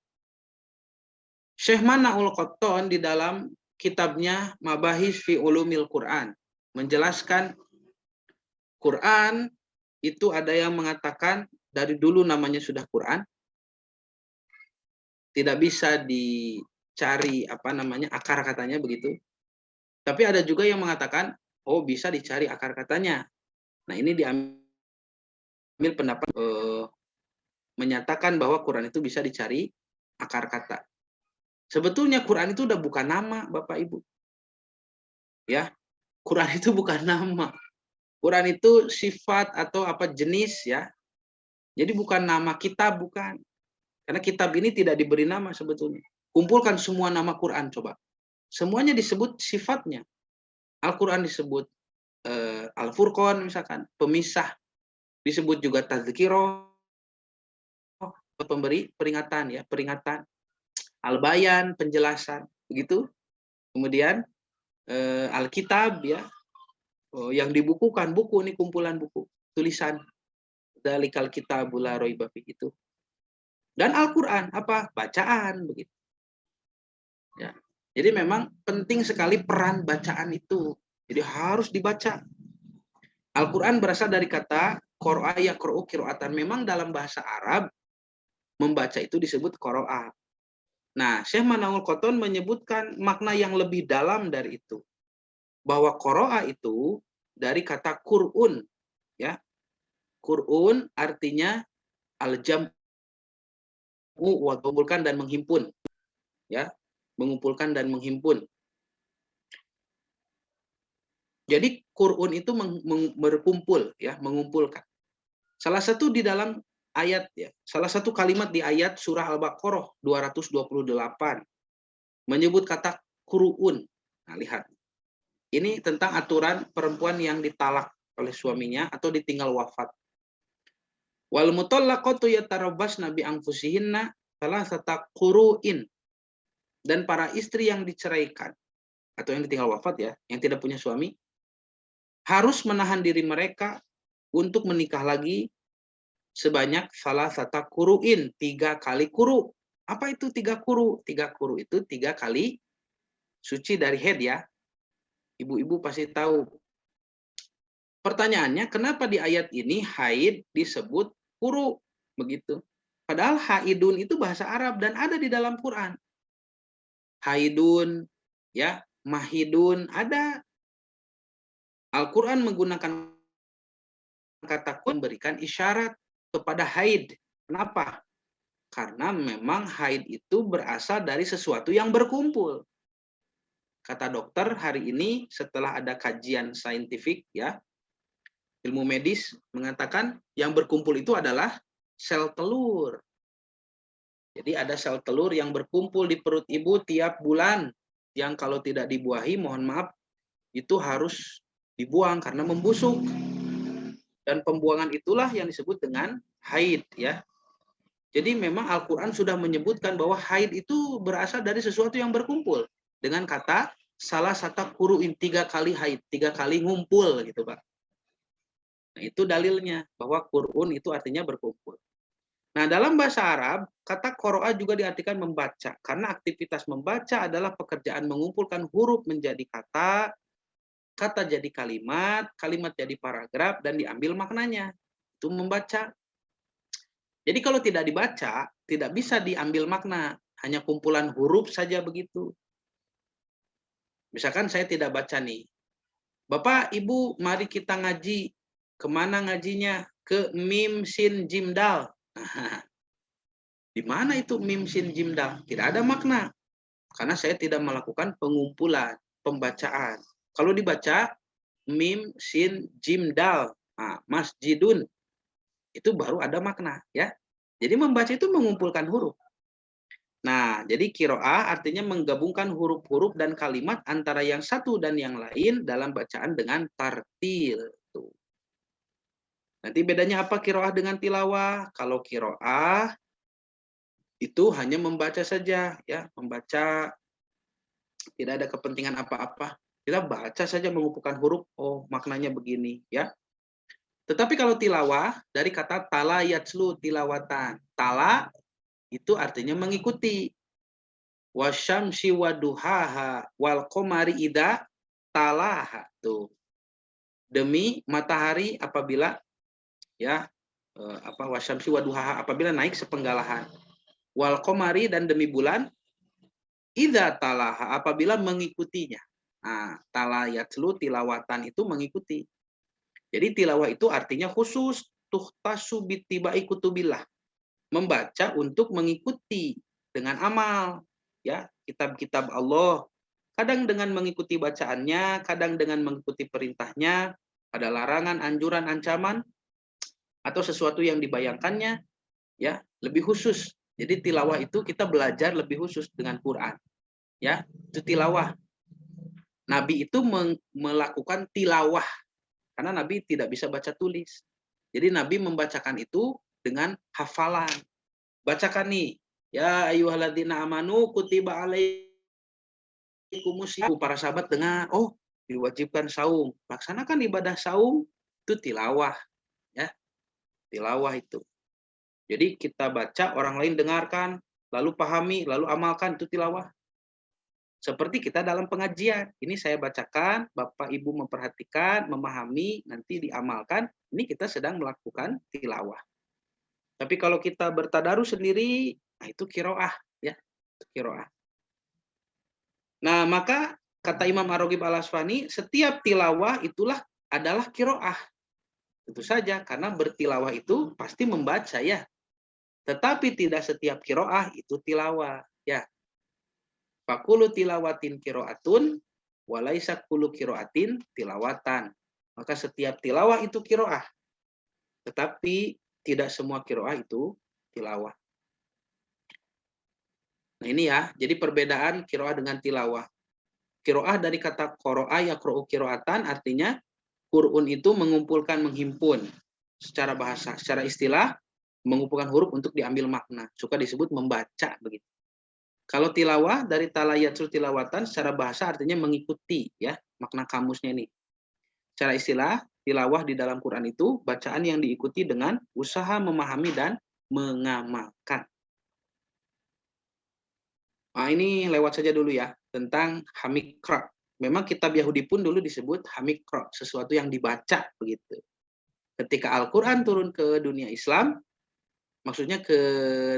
Syekh Manaul Qattan di dalam kitabnya Mabahis fi Ulumil Quran menjelaskan Quran itu ada yang mengatakan dari dulu namanya sudah Quran, tidak bisa dicari akar katanya begitu. Tapi ada juga yang mengatakan bisa dicari akar katanya. Nah, ini diambil pendapat menyatakan bahwa Quran itu bisa dicari akar kata. Sebetulnya Quran itu udah bukan nama, Bapak Ibu. Ya, Quran itu bukan nama. Quran itu sifat atau jenis ya. Jadi bukan nama kitab, bukan. Karena kitab ini tidak diberi nama sebetulnya. Kumpulkan semua nama Quran coba. Semuanya disebut sifatnya. Al-Quran disebut Al-Furqan misalkan, pemisah. Disebut juga Tadzkirah, pemberi peringatan ya, peringatan. Al-Bayan, penjelasan, begitu. Kemudian Alkitab ya, yang dibukukan, buku ini kumpulan buku, tulisan. Dalikal kitabul la raiba fihi itu. Dan Al-Qur'an apa? Bacaan begitu. Ya. Jadi memang penting sekali peran bacaan itu. Jadi harus dibaca. Al-Qur'an berasal dari kata qara'a yaqra'u qira'atan. Memang dalam bahasa Arab membaca itu disebut qara'a. Nah, Syekh Manaul Qattan menyebutkan makna yang lebih dalam dari itu. Bahwa qara'a itu dari kata Qur'un. Ya. Qur'un artinya al-jam'u wa mengumpulkan dan menghimpun. Ya, mengumpulkan dan menghimpun. Jadi Qur'un itu berkumpul ya, mengumpulkan. Salah satu di dalam ayat ya, salah satu kalimat di ayat surah Al-Baqarah 228 menyebut kata Qur'un. Nah, lihat. Ini tentang aturan perempuan yang ditalak oleh suaminya atau ditinggal wafat. Wal mutallaqatu yatarabbasna bi anfusihinna salasata qur'in. Dan para istri yang diceraikan atau yang ditinggal wafat ya, yang tidak punya suami, harus menahan diri mereka untuk menikah lagi sebanyak salasata qur'in, 3 kali quru. Apa itu 3 quru? 3 quru itu 3 kali suci dari haid ya. Ibu-ibu pasti tahu. Pertanyaannya, kenapa di ayat ini haid disebut quru? Begitu. Padahal haidun itu bahasa Arab dan ada di dalam Quran. Haidun, ya, mahidun, ada. Al-Quran menggunakan kata memberikan isyarat kepada haid. Kenapa? Karena memang haid itu berasal dari sesuatu yang berkumpul. Kata dokter hari ini setelah ada kajian saintifik ya, Ilmu medis mengatakan yang berkumpul itu adalah sel telur. Jadi ada sel telur yang berkumpul di perut ibu tiap bulan, yang kalau tidak dibuahi, mohon maaf, itu harus dibuang karena membusuk. Dan pembuangan itulah yang disebut dengan haid, ya. Jadi memang Al-Quran sudah menyebutkan bahwa haid itu berasal dari sesuatu yang berkumpul. Dengan kata salah satu kuruin, 3 kali haid, 3 kali ngumpul gitu Pak. Nah itu dalilnya bahwa Qur'un itu artinya berkumpul. Nah dalam bahasa Arab, kata qoro'a juga diartikan membaca. Karena aktivitas membaca adalah pekerjaan mengumpulkan huruf menjadi kata, kata jadi kalimat, kalimat jadi paragraf, dan diambil maknanya. Itu membaca. Jadi kalau tidak dibaca, tidak bisa diambil makna. Hanya kumpulan huruf saja begitu. Misalkan saya tidak baca nih. Bapak, Ibu, mari kita ngaji. Kemana ngajinya? Ke Mim, Sin, Jim, Dal. Nah, di mana itu Mim, Sin, Jim, Dal? Tidak ada makna. Karena saya tidak melakukan pengumpulan, pembacaan. Kalau dibaca, Mim, Sin, Jim, Dal. Nah, masjidun. Itu baru ada makna, ya. Jadi membaca itu mengumpulkan huruf. Nah, jadi kiroah artinya menggabungkan huruf-huruf dan kalimat antara yang satu dan yang lain dalam bacaan dengan tartil. Tuh. Nanti bedanya apa kiroah dengan tilawah? Kalau kiroah itu hanya membaca saja, ya, membaca, tidak ada kepentingan apa-apa. Kita baca saja mengumpulkan huruf, oh maknanya begini, ya. Tetapi kalau tilawah dari kata tala yatslu tilawatan. Tala itu artinya mengikuti. Wasyamsi waduhaha wal qamari idza talaha. Tuh. Demi matahari apabila, ya, wasyamsi waduhaha apabila naik sepenggalahan. Wal qamari dan demi bulan idza talaha apabila mengikutinya. Nah, talayatlu tilawatan itu mengikuti. Jadi tilawah itu artinya khusus tuhtasu bittiba'i kutubillah. Membaca untuk mengikuti dengan amal, ya, kitab-kitab Allah. Kadang dengan mengikuti bacaannya, kadang dengan mengikuti perintahnya, ada larangan, anjuran, ancaman, atau sesuatu yang dibayangkannya, ya, lebih khusus. Jadi tilawah itu kita belajar lebih khusus dengan Quran, ya, itu tilawah. Nabi itu melakukan tilawah karena Nabi tidak bisa baca tulis. Jadi Nabi membacakan itu dengan hafalan. Bacakan nih, ya ayyuhalladzina amanu kutiba alaikumusyaum. Para sahabat dengar, oh diwajibkan saum. Laksanakan ibadah saum, itu tilawah, ya. Tilawah itu. Jadi kita baca, orang lain dengarkan, lalu pahami, lalu amalkan, itu tilawah. Seperti kita dalam pengajian. Ini saya bacakan, Bapak Ibu memperhatikan, memahami, nanti diamalkan. Ini kita sedang melakukan tilawah. Tapi kalau kita bertadarus sendiri, nah itu kiroah, ya, itu kiroah. Nah, maka kata Imam Ar-Raghib Al-Asfahani, setiap tilawah itulah adalah kiroah. Tentu saja, karena bertilawah itu pasti membaca, ya. Tetapi tidak setiap kiroah itu tilawah, ya. Fakulu tilawatin kiroatun, walaisa kulu kiroatin tilawatan. Maka setiap tilawah itu kiroah. Tetapi tidak semua kiroah itu tilawah. Nah ini ya, jadi perbedaan kiroah dengan tilawah. Kiroah dari kata koro'ah yakro'u kiro'atan artinya Qur'un itu mengumpulkan, menghimpun secara bahasa, secara istilah mengumpulkan huruf untuk diambil makna. Suka disebut membaca begitu. Kalau tilawah dari talayatul tilawatan secara bahasa artinya mengikuti, ya, makna kamusnya ini. Secara istilah, tilawah di dalam Quran itu bacaan yang diikuti dengan usaha memahami dan mengamalkan. Nah, ini lewat saja dulu ya tentang hamikra. Memang kitab Yahudi pun dulu disebut hamikra, sesuatu yang dibaca begitu. Ketika Al-Quran turun ke dunia Islam, maksudnya ke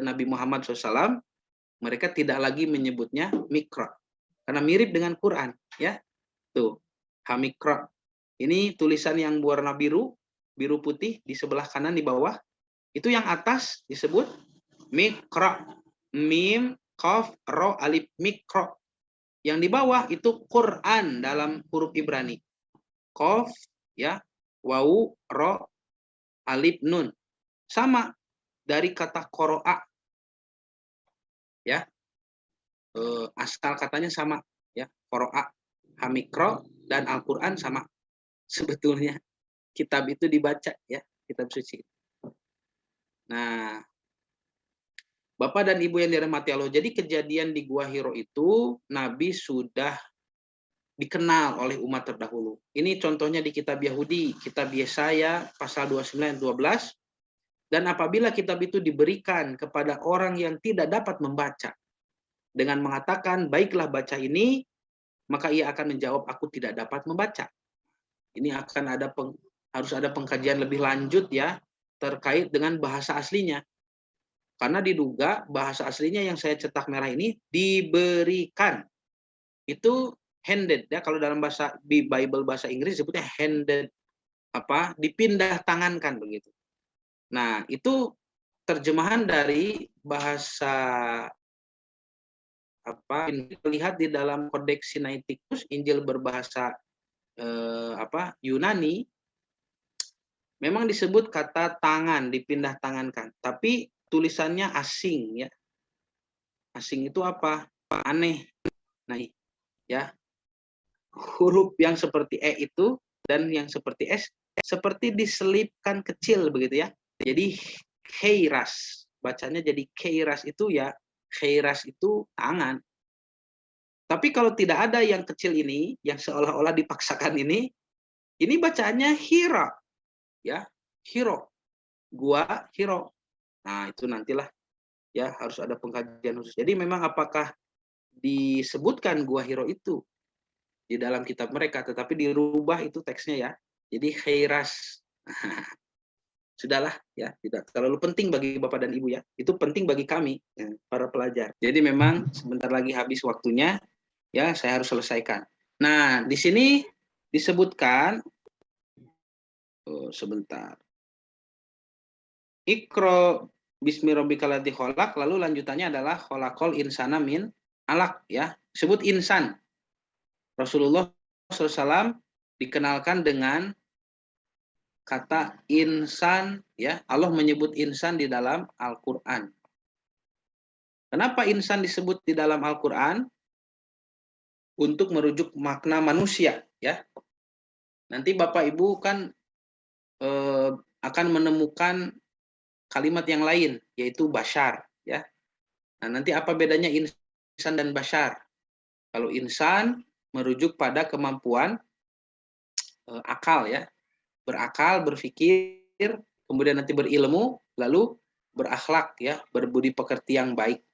Nabi Muhammad SAW, mereka tidak lagi menyebutnya mikra karena mirip dengan Quran, ya. Tuh, hamikra. Ini tulisan yang berwarna biru, biru putih di sebelah kanan di bawah. Itu yang atas disebut mikra. Mim, qaf, ro, alif, mikra. Yang di bawah itu Quran dalam huruf Ibrani. Qaf, ya, Wawu, ro, alif, nun. Sama dari kata qoro'a, ya. Asal katanya sama, ya. Qoro'a, hamikro, dan Al-Quran sama. Sebetulnya kitab itu dibaca, ya, kitab suci. Nah, Bapak dan Ibu yang dirahmati Allah, jadi kejadian di Gua Hiro itu Nabi sudah dikenal oleh umat terdahulu. Ini contohnya di kitab Yahudi, kitab Yesaya pasal 29 12. Dan apabila kitab itu diberikan kepada orang yang tidak dapat membaca dengan mengatakan, baiklah baca ini, maka ia akan menjawab, aku tidak dapat membaca. Ini akan harus ada pengkajian lebih lanjut, ya, terkait dengan bahasa aslinya. Karena diduga bahasa aslinya yang saya cetak merah ini diberikan. Itu handed, ya, kalau dalam bahasa di Bible bahasa Inggris disebutnya handed, dipindah tangankan begitu. Nah, itu terjemahan dari bahasa lihat di dalam Kodeks Sinaiticus, Injil berbahasa Yunani, memang disebut kata tangan, dipindah tangankan, tapi tulisannya asing, ya. Asing itu apa? Aneh. Nah, ya. Huruf yang seperti E itu dan yang seperti S seperti diselipkan kecil begitu, ya. Jadi kheiras, bacanya jadi kheiras itu, ya, kheiras itu tangan. Tapi kalau tidak ada yang kecil ini, yang seolah-olah dipaksakan ini bacaannya hira, ya, hiro, gua hiro. Nah, itu nantilah, ya, harus ada pengkajian khusus. Jadi memang apakah disebutkan gua hiro itu di dalam kitab mereka, tetapi dirubah itu teksnya, ya. Jadi khairas. Sudahlah, ya, tidak terlalu penting bagi Bapak dan Ibu, ya. Itu penting bagi kami, ya, para pelajar. Jadi memang sebentar lagi habis waktunya, ya, saya harus selesaikan. Nah, di sini disebutkan, sebentar. Ikro bismi rabbikal ladzi khalaq, lalu lanjutannya adalah khalaqal insana min alaq, ya. Sebut insan. Rasulullah SAW dikenalkan dengan kata insan, ya. Allah menyebut insan di dalam Al-Qur'an. Kenapa insan disebut di dalam Al-Qur'an? Untuk merujuk makna manusia, ya. Nanti Bapak Ibu kan akan menemukan kalimat yang lain, yaitu bashar, ya. Nah, nanti apa bedanya insan dan bashar? Kalau insan merujuk pada kemampuan akal, ya. Berakal, berpikir, kemudian nanti berilmu, lalu berakhlak, ya, berbudi pekerti yang baik.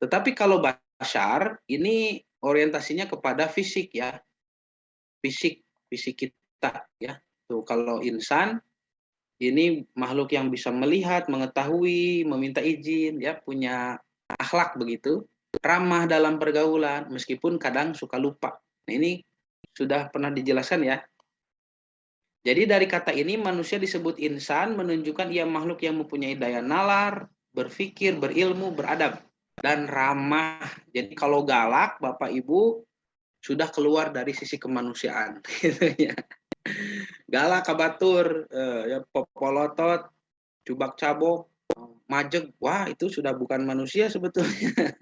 Tetapi kalau bashar ini orientasinya kepada fisik, ya. Fisik kita, ya. Tuh, kalau insan ini makhluk yang bisa melihat, mengetahui, meminta izin, ya, punya akhlak begitu, ramah dalam pergaulan, meskipun kadang suka lupa. Nah, ini sudah pernah dijelaskan, ya. Jadi dari kata ini manusia disebut insan, menunjukkan ia makhluk yang mempunyai daya nalar, berpikir, berilmu, beradab, dan ramah. Jadi kalau galak, Bapak Ibu sudah keluar dari sisi kemanusiaan. Gitu, ya. Galak, kabatur, ya, popolotot, cubak cabok, majeg, wah itu sudah bukan manusia sebetulnya.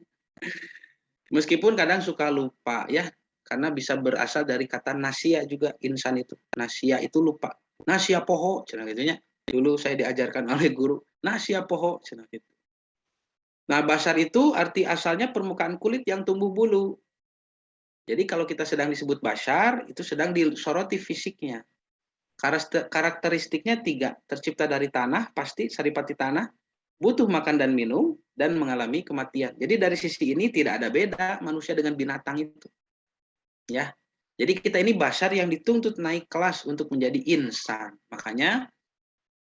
Meskipun kadang suka lupa, ya, karena bisa berasal dari kata nasia juga, insan itu. Nasia itu lupa. Nasia poho, cenah gitunya. Dulu saya diajarkan oleh guru, nasia poho, cenah gitu. Nah, basar itu arti asalnya permukaan kulit yang tumbuh bulu. Jadi kalau kita sedang disebut basar, itu sedang disoroti fisiknya. Karakteristiknya 3, tercipta dari tanah, pasti saripati tanah, butuh makan dan minum, dan mengalami kematian. Jadi dari sisi ini tidak ada beda manusia dengan binatang itu. Ya, jadi kita ini bashar yang dituntut naik kelas untuk menjadi insan. Makanya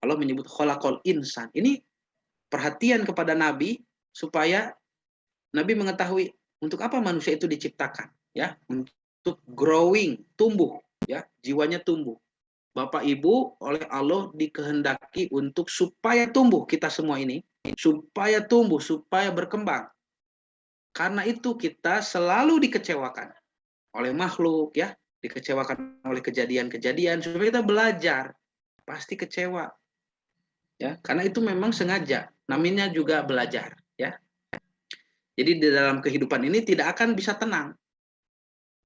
Allah menyebut khalaqal insan. Ini perhatian kepada Nabi supaya Nabi mengetahui untuk apa manusia itu diciptakan, ya, untuk growing, tumbuh, ya, jiwanya tumbuh. Bapak Ibu oleh Allah dikehendaki untuk supaya tumbuh, kita semua ini supaya tumbuh, supaya berkembang. Karena itu kita selalu dikecewakan oleh makhluk, ya. dikecewakan oleh kejadian-kejadian, supaya kita belajar. Pasti kecewa. Ya, karena itu memang sengaja. Namanya juga belajar, ya. Jadi di dalam kehidupan ini tidak akan bisa tenang.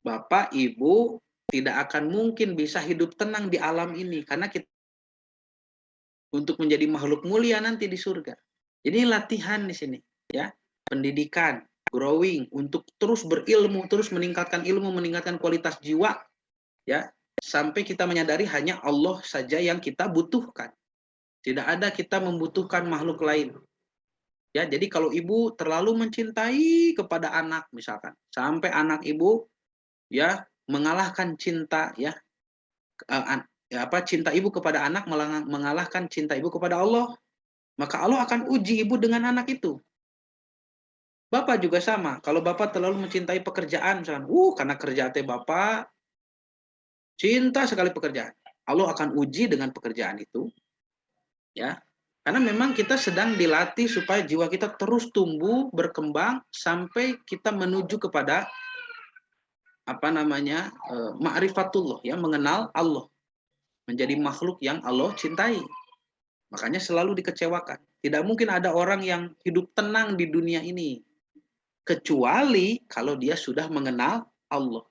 Bapak, Ibu tidak akan mungkin bisa hidup tenang di alam ini karena kita untuk menjadi makhluk mulia nanti di surga. Jadi latihan di sini, ya. Pendidikan, growing untuk terus berilmu, terus meningkatkan ilmu, meningkatkan kualitas jiwa, ya. Sampai kita menyadari hanya Allah saja yang kita butuhkan. Tidak ada kita membutuhkan makhluk lain. Ya, jadi kalau ibu terlalu mencintai kepada anak misalkan, sampai anak ibu ya mengalahkan cinta ya, cinta ibu kepada anak mengalahkan cinta ibu kepada Allah, maka Allah akan uji ibu dengan anak itu. Bapak juga sama, kalau bapak terlalu mencintai pekerjaan misalkan, karena kerjaan bapak cinta sekali pekerjaan, Allah akan uji dengan pekerjaan itu, ya. Karena memang kita sedang dilatih supaya jiwa kita terus tumbuh, berkembang sampai kita menuju kepada ma'rifatullah, ya, mengenal Allah, menjadi makhluk yang Allah cintai. Makanya selalu dikecewakan. Tidak mungkin ada orang yang hidup tenang di dunia ini kecuali kalau dia sudah mengenal Allah.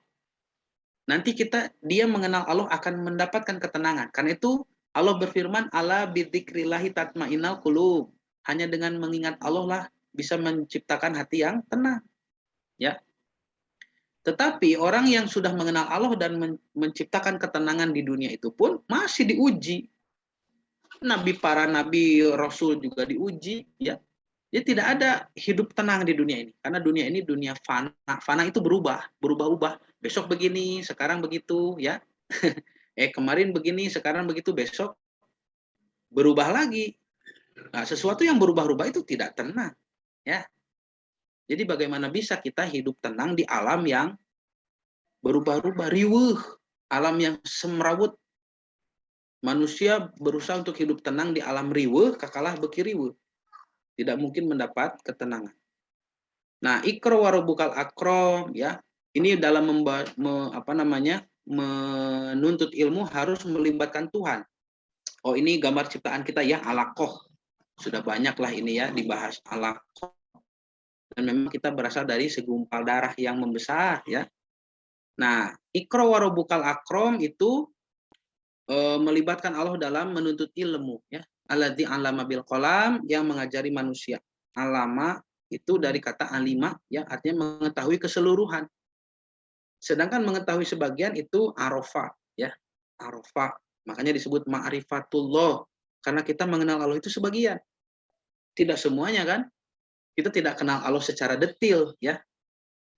Nanti dia mengenal Allah akan mendapatkan ketenangan. Karena itu Allah berfirman, ala bidzikrillahi tatmainnul qulub. Hanya dengan mengingat Allah lah bisa menciptakan hati yang tenang. Ya. Tetapi orang yang sudah mengenal Allah dan menciptakan ketenangan di dunia itu pun masih diuji. Para nabi, rasul juga diuji, ya. Jadi tidak ada hidup tenang di dunia ini. Karena dunia ini dunia fana. Fana itu berubah-ubah. Besok begini, sekarang begitu, ya. Kemarin begini, sekarang begitu, besok berubah lagi. Nah, sesuatu yang berubah-ubah itu tidak tenang, ya. Jadi bagaimana bisa kita hidup tenang di alam yang berubah-ubah, riweuh, alam yang semrawut. Manusia berusaha untuk hidup tenang di alam riweuh, kakalah beki riweuh. Tidak mungkin mendapat ketenangan. Nah, Iqra wa rabbukal akram, ya. Ini dalam menuntut ilmu harus melibatkan Tuhan. Oh, ini gambar ciptaan kita ya, alaqah. Sudah banyaklah ini ya dibahas alaqah. Dan memang kita berasal dari segumpal darah yang membesar, ya. Nah, Iqra wa rabbukal akram itu melibatkan Allah dalam menuntut ilmu, ya. Alladzi 'allama bil qalam, yang mengajari manusia. Alama itu dari kata alima, ya, artinya mengetahui keseluruhan. Sedangkan mengetahui sebagian itu arofa, ya. Arofa. Makanya disebut ma'rifatullah, karena kita mengenal Allah itu sebagian. Tidak semuanya kan? Kita tidak kenal Allah secara detail, ya.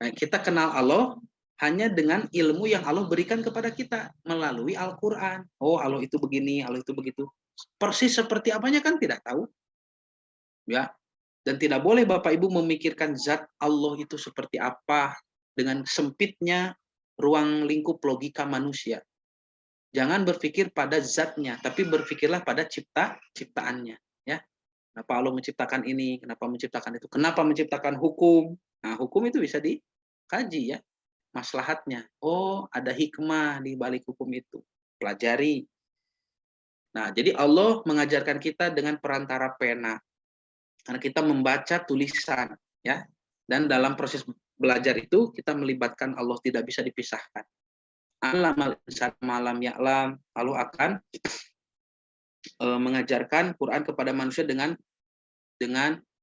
Nah, kita kenal Allah hanya dengan ilmu yang Allah berikan kepada kita melalui Al-Qur'an. Oh, Allah itu begini, Allah itu begitu. Persis seperti apanya kan tidak tahu. Ya. Dan tidak boleh Bapak Ibu memikirkan zat Allah itu seperti apa dengan sempitnya ruang lingkup logika manusia. Jangan berpikir pada zatnya, tapi berpikirlah pada ciptaannya, ya. Kenapa Allah menciptakan ini, kenapa menciptakan itu, kenapa menciptakan hukum. Nah, hukum itu bisa dikaji, ya, maslahatnya. Oh, ada hikmah di balik hukum itu. Pelajari. Nah, jadi Allah mengajarkan kita dengan perantara pena. Karena kita membaca tulisan, ya. Dan dalam proses belajar itu kita melibatkan Allah, tidak bisa dipisahkan. Alamal insan malam ya'lam, Allah akan mengajarkan Quran kepada manusia dengan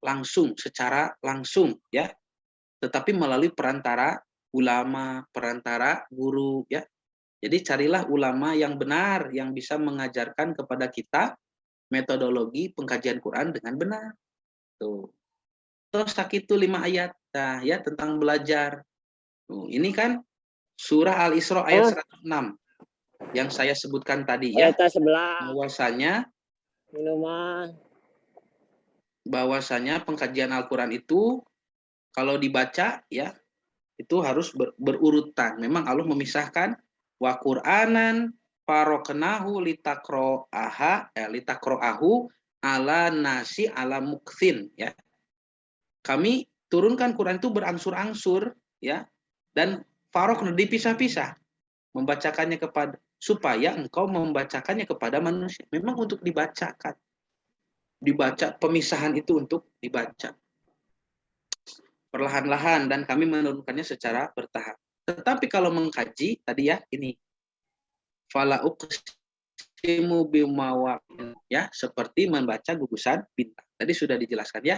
langsung, secara langsung, ya. Tetapi melalui perantara ulama, perantara guru, ya. Jadi carilah ulama yang benar yang bisa mengajarkan kepada kita metodologi pengkajian Quran dengan benar. Tuh. Terus sakitu 5 ayat. Nah, ya, tentang belajar. Tuh, ini kan surah Al-Isra ayat 106 yang saya sebutkan tadi, ya. Bahwasanya pengkajian Al-Qur'an itu kalau dibaca, ya, itu harus berurutan. Memang Allah memisahkan wa Qur'anan faraqnahu litakro'ahu ala nasi ala mukthin, ya. Kami turunkan Quran itu berangsur-angsur, ya, dan farok dipisah-pisah. Membacakannya kepada, supaya engkau membacakannya kepada manusia. Memang untuk dibacakan. Dibaca, pemisahan itu untuk dibaca. Perlahan-lahan, dan kami menurunkannya secara bertahap. Tetapi kalau mengkaji, tadi ya, ini. Fala uqsimu bimawaqin, ya, seperti membaca gugusan bintang. Tadi sudah dijelaskan ya.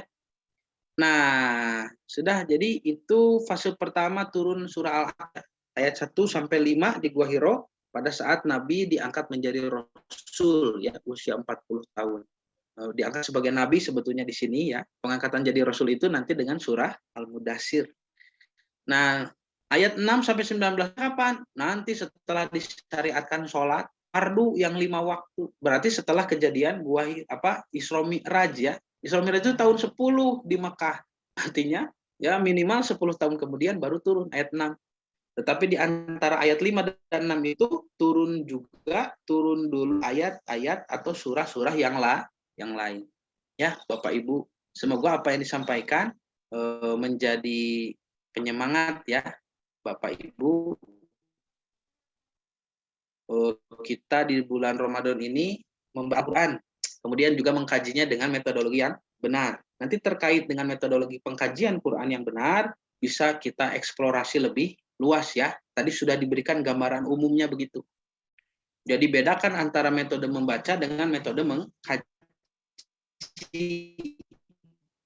Nah, sudah, jadi itu fase pertama turun surah Al-A'la ayat 1 sampai 5 di Gua Hiro pada saat Nabi diangkat menjadi rasul ya, usia 40 tahun. Diangkat sebagai nabi sebetulnya di sini ya. Pengangkatan jadi rasul itu nanti dengan surah Al-Mudatsir. Nah, ayat 6 sampai 19 kapan? Nanti setelah disyariatkan sholat fardu yang 5 waktu. Berarti setelah kejadian Isra Mi'raj ya. Isra Mi'raj itu tahun 10 di Mekah. Artinya ya minimal 10 tahun kemudian baru turun ayat 6. Tetapi di antara ayat 5 dan 6 itu turun dulu ayat-ayat atau surah-surah yang lain. Ya, Bapak Ibu, semoga apa yang disampaikan menjadi penyemangat ya, Bapak Ibu. Kita di bulan Ramadan ini membaca Al-Quran, kemudian juga mengkajinya dengan metodologi yang benar. Nanti terkait dengan metodologi pengkajian Quran yang benar, bisa kita eksplorasi lebih luas ya. Tadi sudah diberikan gambaran umumnya begitu. Jadi bedakan antara metode membaca dengan metode mengkaji.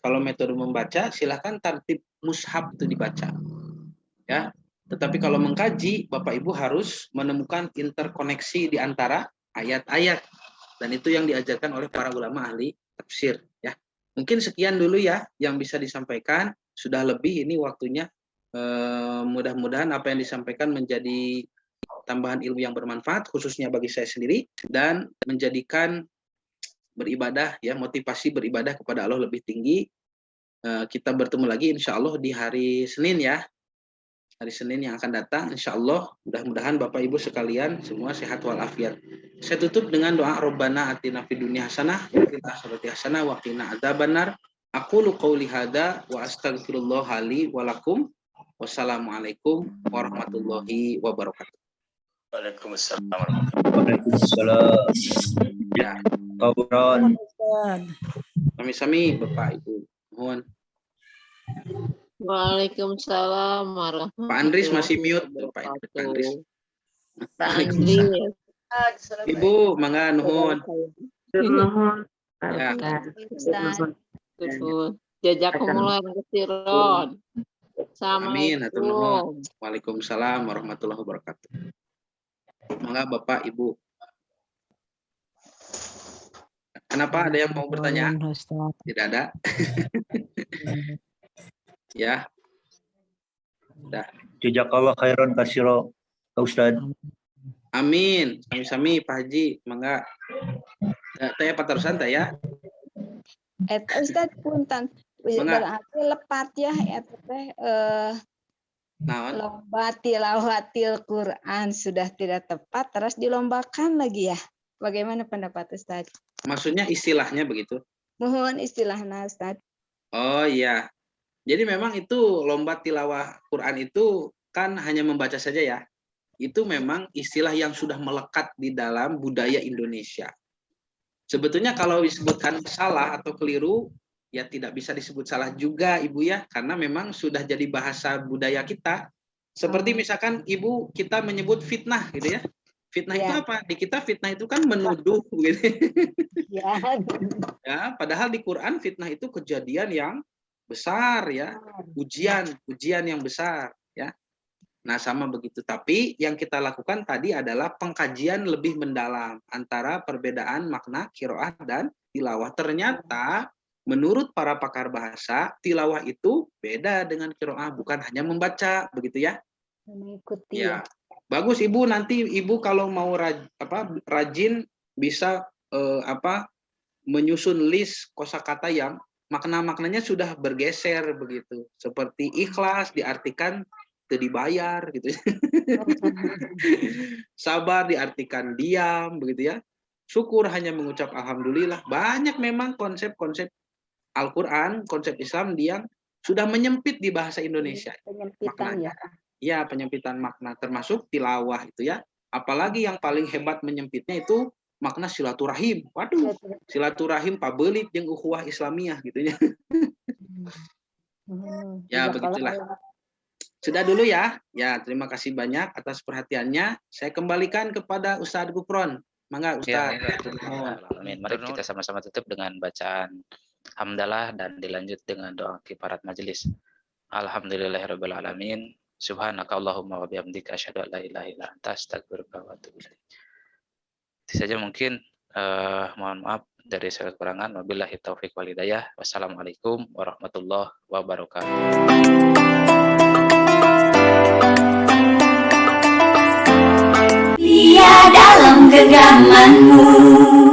Kalau metode membaca, silakan tertib mushaf itu dibaca. Ya. Tetapi kalau mengkaji, Bapak Ibu harus menemukan interkoneksi di antara ayat-ayat. Dan itu yang diajarkan oleh para ulama ahli tafsir. Ya. Mungkin sekian dulu ya yang bisa disampaikan. Sudah lebih ini waktunya. Mudah-mudahan apa yang disampaikan menjadi tambahan ilmu yang bermanfaat, khususnya bagi saya sendiri. Dan menjadikan beribadah, ya, motivasi beribadah kepada Allah lebih tinggi. Kita bertemu lagi insya Allah di hari Senin ya. Hari Senin yang akan datang, insya Allah, mudah-mudahan Bapak Ibu sekalian semua sehat walafiat. Saya tutup dengan doa Rabbana atina fid dunya hasanah wa fil akhirati hasanah wa qina adzabannar. Aqulu qouli hadza wa astaghfirullah li wa lakum. Wassalamualaikum warahmatullahi wabarakatuh. Waalaikumsalam warahmatullahi wabarakatuh. Ya, Kabron. Sami-sami Bapak Ibu. Mohon. Waalaikumsalam warahmatullahi wabarakatuh. Pak Andris masih mute, Pak Andris. Pak Andris. Ibu, mangga nuhun. Nuhun. Ya. Jazakumullah khairan. Amin. Assalamualaikum. Waalaikumsalam warahmatullahi wabarakatuh. Mangga Bapak Ibu. Kenapa ada yang mau bertanya? Tidak ada. Ya. Dah. Jazakallah khairan kasiro, Pak Ustaz. Amin. Sami-sami Pak Haji, mangga. Tanya paterusan ya. Ustaz punten. Berarti lepat ya teh lomba tilawatil Quran sudah tidak tepat terus dilombakan lagi ya. Bagaimana pendapat Ustaz? Maksudnya istilahnya begitu? Mohon istilahnya Ustaz. Oh iya. Jadi memang itu lomba tilawah Quran itu kan hanya membaca saja ya. Itu memang istilah yang sudah melekat di dalam budaya Indonesia. Sebetulnya kalau disebutkan salah atau keliru, ya tidak bisa disebut salah juga Ibu ya. Karena memang sudah jadi bahasa budaya kita. Seperti misalkan Ibu kita menyebut fitnah gitu ya. Fitnah itu apa? Di kita fitnah itu kan menuduh gitu. Ya, padahal di Quran fitnah itu kejadian yang besar ya, ujian yang besar ya. Nah sama begitu, tapi yang kita lakukan tadi adalah pengkajian lebih mendalam antara perbedaan makna qiraah dan tilawah. Ternyata menurut para pakar bahasa tilawah itu beda dengan qiraah, bukan hanya membaca begitu ya. Mengikuti ya. Bagus Ibu, nanti Ibu kalau mau rajin bisa menyusun list kosakata yang makna-maknanya sudah bergeser begitu. Seperti ikhlas diartikan dibayar gitu. Sabar diartikan diam begitu ya. Syukur hanya mengucap alhamdulillah. Banyak memang konsep-konsep Al-Qur'an, konsep Islam yang sudah menyempit di bahasa Indonesia. Penyempitan ya. Ya, penyempitan makna termasuk tilawah itu ya. Apalagi yang paling hebat menyempitnya itu makna silaturahim. Waduh, silaturahim pabelit jeung ukhuwah Islamiyah gitu ya. Ya, begitulah. Sudah dulu ya. Ya, terima kasih banyak atas perhatiannya. Saya kembalikan kepada Ustadz Gufron. Mangga Ustadz. Amin. Mari kita sama-sama tutup dengan bacaan hamdalah dan dilanjut dengan doa kifarat majelis. Alhamdulillahirabbil alamin. Subhanaka Allahumma wa bihamdika asyhadu an la ilaha illa anta astaghfiruka wa atubu ilaik. Itu saja mungkin, mohon maaf dari segala kekurangan. Wabillahi taufik wal hidayah. Wassalamualaikum warahmatullahi wabarakatuh. Dia dalam genggamanmu.